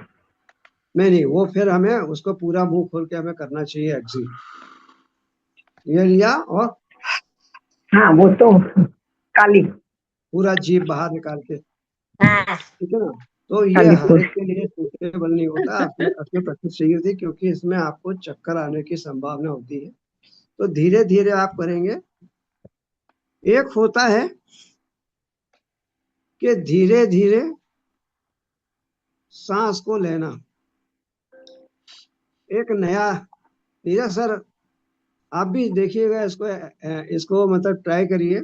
नहीं, वो फिर हमें उसको पूरा मुंह खोल के हमें करना चाहिए एक्सिल। ये लिया और हाँ, वो तो काली पूरा जीभ बाहर निकाल के, ठीक है ना। तो ये काली हर एक के लिए सूटेबल नहीं होता। अपने प्रैक्टिस चाहिए होती, क्योंकि इसमें आपको चक्कर आने की संभावना होती है। तो धीरे धीरे आप करेंगे। एक होता है कि धीरे धीरे सांस को लेना। एक नया, नीरज सर आप भी देखिएगा इसको मतलब ट्राई करिए।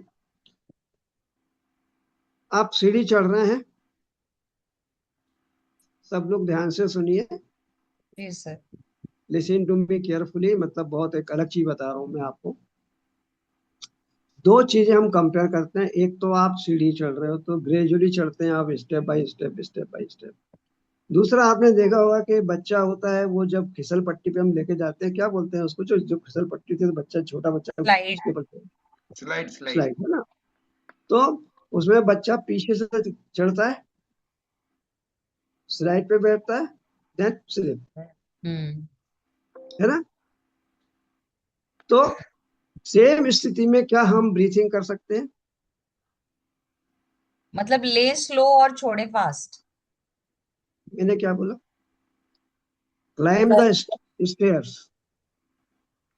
आप सीढ़ी चढ़ रहे हैं, सब लोग ध्यान से सुनिए, जी sir. Listen to me carefully, मतलब बहुत एक अलग चीज बता रहा हूँ मैं आपको। दो चीजें हम कंपेयर करते हैं, एक तो आप सीढ़ी चढ़ रहे हो तो ग्रेजुअली चढ़ते हैं आप, step by step, step by step. दूसरा आपने देखा होगा कि बच्चा होता है, वो जब फिसल पट्टी पे हम लेके जाते हैं, क्या बोलते हैं उसको, जो जो फिसल पट्टी थी, तो बच्चा, छोटा बच्चा स्लाइड। उसके ऊपर स्लाइड स्लाइड। स्लाइड है ना, तो उसमें बच्चा पीछे से चढ़ता है, स्लाइड पे बैठता है, देन स्लिप, है ना। तो सेम स्थिति में क्या हम ब्रीथिंग कर सकते हैं? मतलब ले स्लो और छोड़े फास्ट। मैंने क्या बोला? Climb the stairs.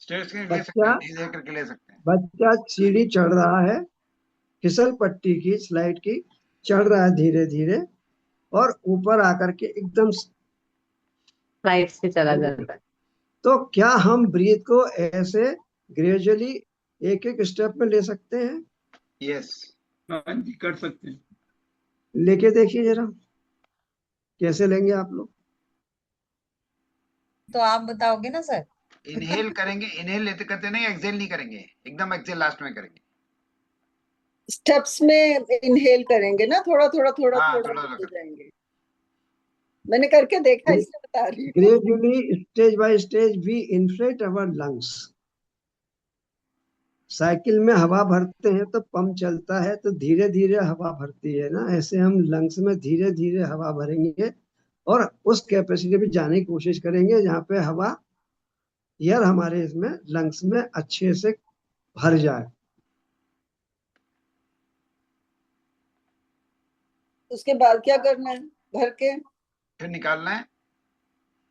स्टेयर्स के ले सकते बच्चा हैं, धीरे करके ले सकते हैं। बच्चा सीढ़ी चढ़ रहा है, फिसल पट्टी की, स्लाइड की, चढ़ रहा है धीरे धीरे, और ऊपर आकर के एकदम स्लाइड से चला जाता है। तो क्या हम ब्रीथ को ऐसे ग्रेजुअली एक एक स्टेप में ले सकते हैं? यस। हाँ जी, कर सकते हैं। लेके देखिए जरा, कैसे लेंगे आप लोग? तो आप बताओगे ना सर? इनहेल करेंगे, इनहेल लेते करते नहीं, एक्सेल नहीं करेंगे, एकदम एक्सेल लास्ट में करेंगे। स्टेप्स में इनहेल करेंगे ना, थोड़ा थोड़ा थोड़ा हाँ, थोड़ा थोड़ा लेते थोड़ा। जाएंगे। मैंने करके देखा, इसलिए बता रही हूँ। Gradually stage by stage we inflate our lungs. Cycle में हवा भरते हैं तो पंप चलता है, तो धीरे धीरे हवा भरती है ना, ऐसे हम लंग्स में धीरे धीरे हवा भरेंगे और उस कैपेसिटी पे जाने की कोशिश करेंगे जहाँ पे हवा, एयर हमारे इसमें लंग्स में अच्छे से भर जाए। उसके बाद क्या करना है? भर के फिर निकालना है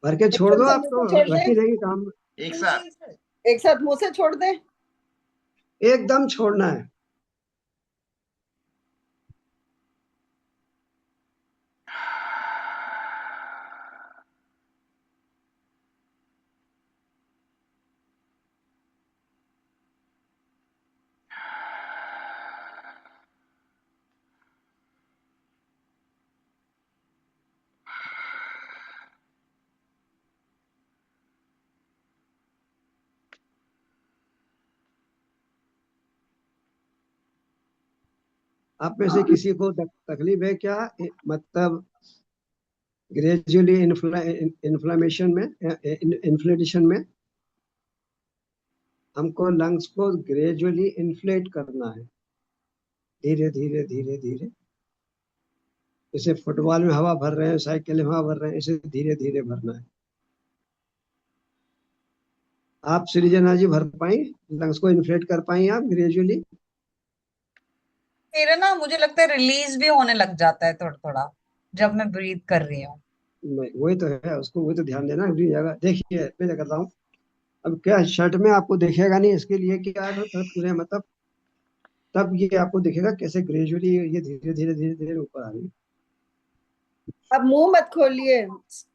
भर के छोड़ एकदम दो, से आप मुंह तो से छोड़ रखी दें, रहेगी काम, एक साथ। एक साथ मुंह से छोड़ दें। एकदम छोड़ना है। आप में से किसी को तकलीफ है क्या, मतलब ग्रेजुअली इन्फ्लेमेशन में, इन्फ्लेटेशन में? हमको लंग्स को ग्रेजुअली इन्फ्लेट करना है, धीरे धीरे धीरे धीरे, जैसे फुटबॉल में हवा भर रहे हैं, साइकिल में हवा भर रहे हैं, इसे धीरे धीरे भरना है। आप सृजना जी भर पाई, लंग्स को इन्फ्लेट कर पाई आप ग्रेजुअली? मेरा ना, मुझे लगता है रिलीज भी होने लग जाता है थोड़ा थोड़ा जब मैं ब्रीथ कर रही हूँ। वही तो है, उसको वही तो ध्यान देना अगली जगह। देखिए मैं क्या करता हूँ, अब क्या शर्ट में आपको दिखेगा नहीं, इसके लिए क्या है, तो पूरे मतलब तब ये आपको दिखेगा कैसे ग्रेजुअली ये धीरे धीरे धीरे धीरे ऊपर आ रही है। अब मुंह मत खोलिए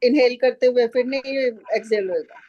इनहेल करते हुए, फिर नहीं एक्सेल होगा।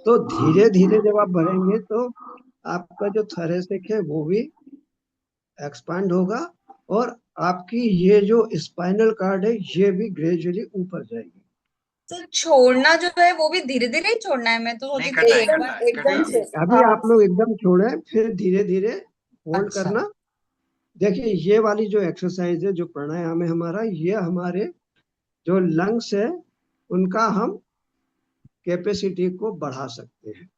तो धीरे धीरे जब आप भरेंगे तो आपका जो थोरेसिक है वो भी एक्सपांड होगा, और आपकी ये जो स्पाइनल कार्ड है ये भी ग्रेजुअली ऊपर जाएगी। तो छोड़ना जो है वो भी धीरे धीरे ही छोड़ना है। मैं तो नहीं, सोची थी करना है, एक करना बार है, एकदम कटेगा। से। अभी हाँ, आप लोग एकदम छोड़े, फिर धीरे धीरे होल्ड अच्छा। करना। देखिए ये वाली जो एक्सरसाइज है, जो प्राणायाम है हमारा, ये हमारे जो लंग्स है उनका हम कैपेसिटी को बढ़ा सकते हैं।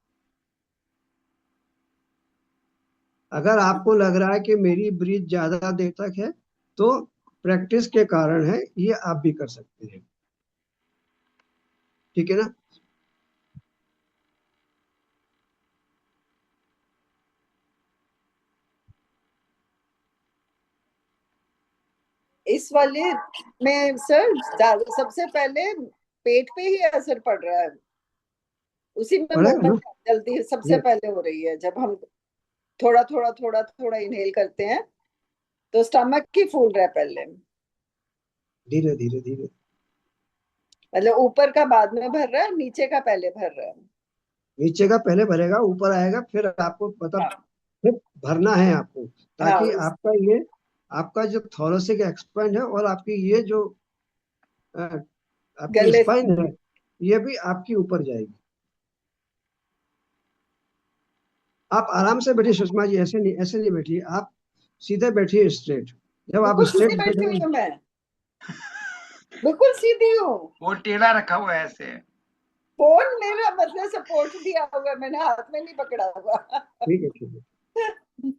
अगर आपको लग रहा है कि मेरी ब्रीथ ज्यादा देर तक है, तो प्रैक्टिस के कारण है, ये आप भी कर सकते हैं। ठीक है ना। इस वाले में सर सबसे पहले पेट पे ही असर पड़ रहा है, उसी में पड़ेगा ना। मूवमेंट जल्दी सबसे ये पहले हो रही है। जब हम थोड़ा थोड़ा थोड़ा थोड़ा इनहेल करते हैं तो स्टमक ही फूल रहा है पहले, धीरे धीरे धीरे, मतलब ऊपर का बाद में भर रहा है, नीचे का पहले भर रहा है। नीचे का पहले भरेगा, ऊपर आएगा, फिर आपको मतलब हाँ फिर भरना है आपको, हाँ ताकि आपका ये आपका जो थोरेसिक एक्सपेंड है और आपकी ये जो अ, आपकी गले से। स्पाइन है, ये भी आपकी ऊपर जाएगी। आप आराम से बैठिए सुषमा जी, ऐसे नहीं बैठिए, आप सीधे बैठिए स्ट्रेट। जब आप बिल्कुल स्ट्रेट सीधी बैठी हुई बैठेंगे, हूँ मैं, बिल्कुल सीधी हूँ। वो टेढ़ा रखा हुआ है ऐसे। फोन मेरा मतलब सपोर्ट दिया हुआ है, मैंने हाथ में नहीं पकड़ा हुआ। ठीक है ठीक है।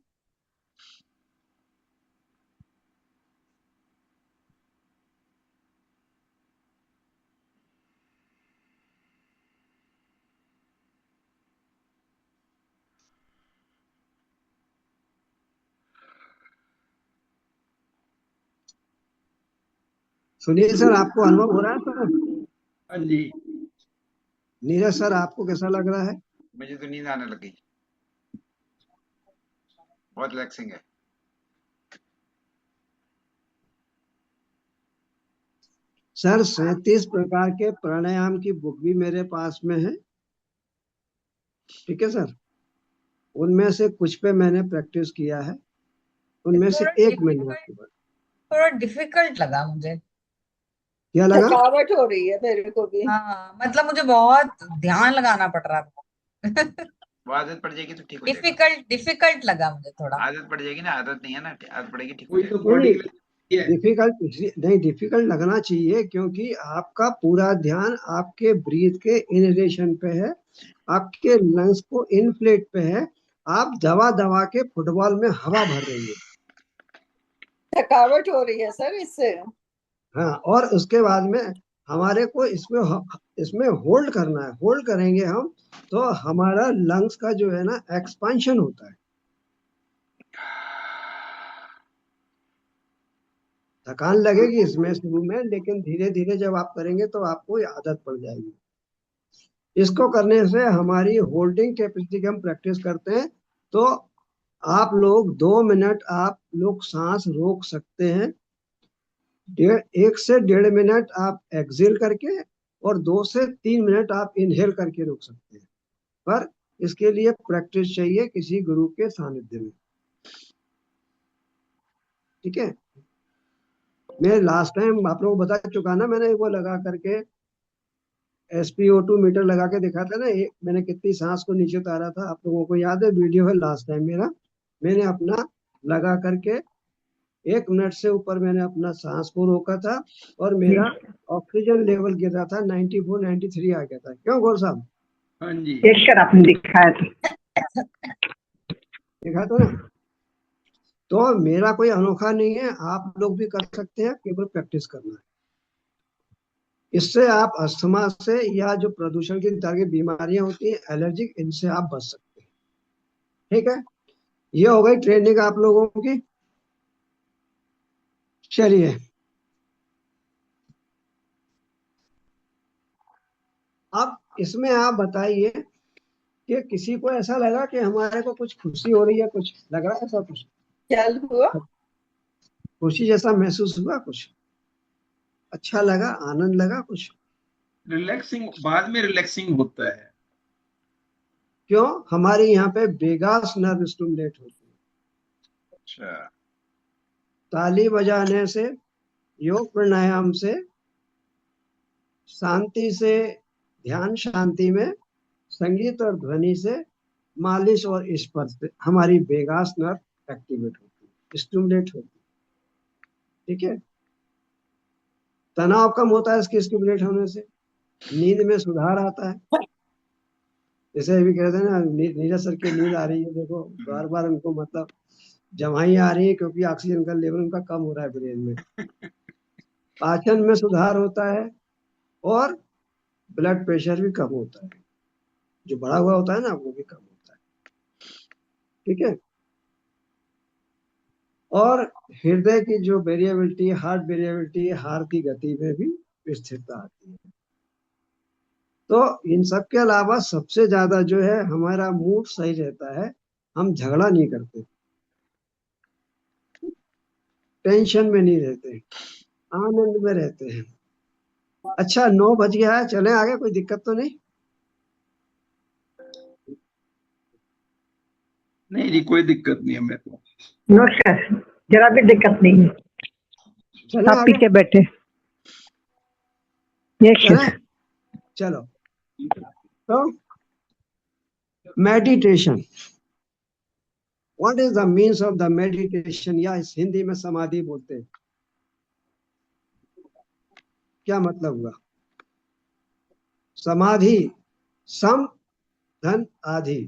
सुनिए सर, आपको अनुभव हो रहा है सर? हाँ जी। नीरज सर, आपको कैसा लग रहा है? मुझे तो नींद आने लगी, बहुत रिलैक्सिंग है। सर 37 प्रकार के प्राणायाम की बुक भी मेरे पास में है। ठीक है सर, उनमें से कुछ पे मैंने प्रैक्टिस किया है, उनमें से थोड़ा एक मैंने डिफिकल्ट, आपको बताया। थोड़ा डिफिकल्ट लगा मुझे। क्या लगा? थकावट हो रही है मेरे को भी। हाँ मतलब मुझे बहुत ध्यान लगाना पड़ रहा था। वो आदत पड़ जाएगी तो ठीक हो जाएगा। डिफिकल्ट डिफिकल्ट लगा मुझे थोड़ा। आदत पड़ जाएगी ना, आदत नहीं है ना, आदत पड़ेगी, ठीक हो कोई तो जाएगा। बॉडी नहीं, में है। डिफिकल्ट नहीं, डिफिकल्ट लगना चाहिए, क्योंकि आपका पूरा ध्यान आपके ब्रीथ के इनहेलेशन पे है, आपके लंग्स को इनफ्लेट पे है। आप दबा दबा के फुटबॉल में हवा भर रही है। थकावट हो रही है सर इससे। हाँ, और उसके बाद में हमारे को इसमें होल्ड करना है। होल्ड करेंगे हम तो हमारा लंग्स का जो है ना एक्सपांशन होता है। थकान लगेगी इसमें शुरू में, लेकिन धीरे धीरे जब आप करेंगे तो आपको ये आदत पड़ जाएगी। इसको करने से हमारी होल्डिंग कैपेसिटी की हम प्रैक्टिस करते हैं। तो आप लोग 2 मिनट आप लोग सांस रोक सकते हैं, 1 से 1.5 मिनट आप एक्सेल करके, और 2 से 3 मिनट आप इनहेल करके रोक सकते हैं। पर इसके लिए प्रैक्टिस चाहिए किसी गुरु के सानिध्य में। ठीक है। मैं लास्ट टाइम आप लोगों को बता चुका ना, मैंने वो लगा करके SpO2 मीटर लगा के दिखा था ना, मैंने कितनी सांस को नीचे उतारा था, आप लोगों को याद है? वीडियो है लास्ट टाइम मेरा, मैंने अपना लगा करके 1 मिनट से ऊपर मैंने अपना सांस को रोका था, और मेरा ऑक्सीजन लेवल गिर रहा था, 94 93 आ गया था। क्यों गौर साहब? हाँ जी। एक सर आपने दिखाया था। देखा तो ना। तो मेरा कोई अनोखा नहीं है, आप लोग भी कर सकते हैं, केवल प्रैक्टिस करना है। इससे आप अस्थमा से या जो प्रदूषण की तरह की बीमारियां होती हैं एलर्जिक, इनसे आप बच सकते हैं। ठीक है, ये हो गई ट्रेनिंग आप लोगों की। चलिए, अब इसमें आप बताइए कि किसी को ऐसा लगा कि हमारे को कुछ खुशी हो रही है, कुछ लग रहा है ऐसा, कुछ क्या हुआ? खुशी जैसा महसूस हुआ, कुछ अच्छा लगा, आनंद लगा कुछ? रिलैक्सिंग, बाद में रिलैक्सिंग होता है। क्यों? हमारे यहाँ पे वेगास नर्व स्टिमुलेट होती है। अच्छा। ताली बजाने से, योग प्राणायाम से, शांति से, ध्यान शांति में, संगीत और ध्वनि से, मालिश और स्पर्श से हमारी वेगास नर्व एक्टिवेट होती है, स्टिमुलेट होती है। ठीक है। तनाव कम होता है इसके स्टिमुलेट होने से, नींद में सुधार आता है, जैसे अभी कहते हैं ना, नीरज सर की नींद आ रही है, देखो बार बार उनको मतलब जमाई आ रही है, क्योंकि ऑक्सीजन का लेवल उनका कम हो रहा है ब्रेन में। पाचन में सुधार होता है और ब्लड प्रेशर भी कम होता है, जो बढ़ा हुआ होता है ना वो भी कम होता है। ठीक है। और हृदय की जो वेरिएबिलिटी, हार्ट वेरिएबिलिटी, हार्ट की गति में भी स्थिरता आती है। तो इन सब के अलावा सबसे ज्यादा जो है हमारा मूड सही रहता है, हम झगड़ा नहीं करते, टेंशन में नहीं रहते, आनंद में रहते हैं। अच्छा 9 बज गया है, चले आगे, कोई दिक्कत तो नहीं? नहीं जी, कोई दिक्कत नहीं है मेरे को। नो सर, जरा भी दिक्कत नहीं है, चले आप आगे, पीछे बैठे। यस चले, सर। चलो। तो meditation, what is the means of the meditation, या इस हिंदी में समाधि बोलते हैं, क्या मतलब हुआ? समाधि, सम धन आधि,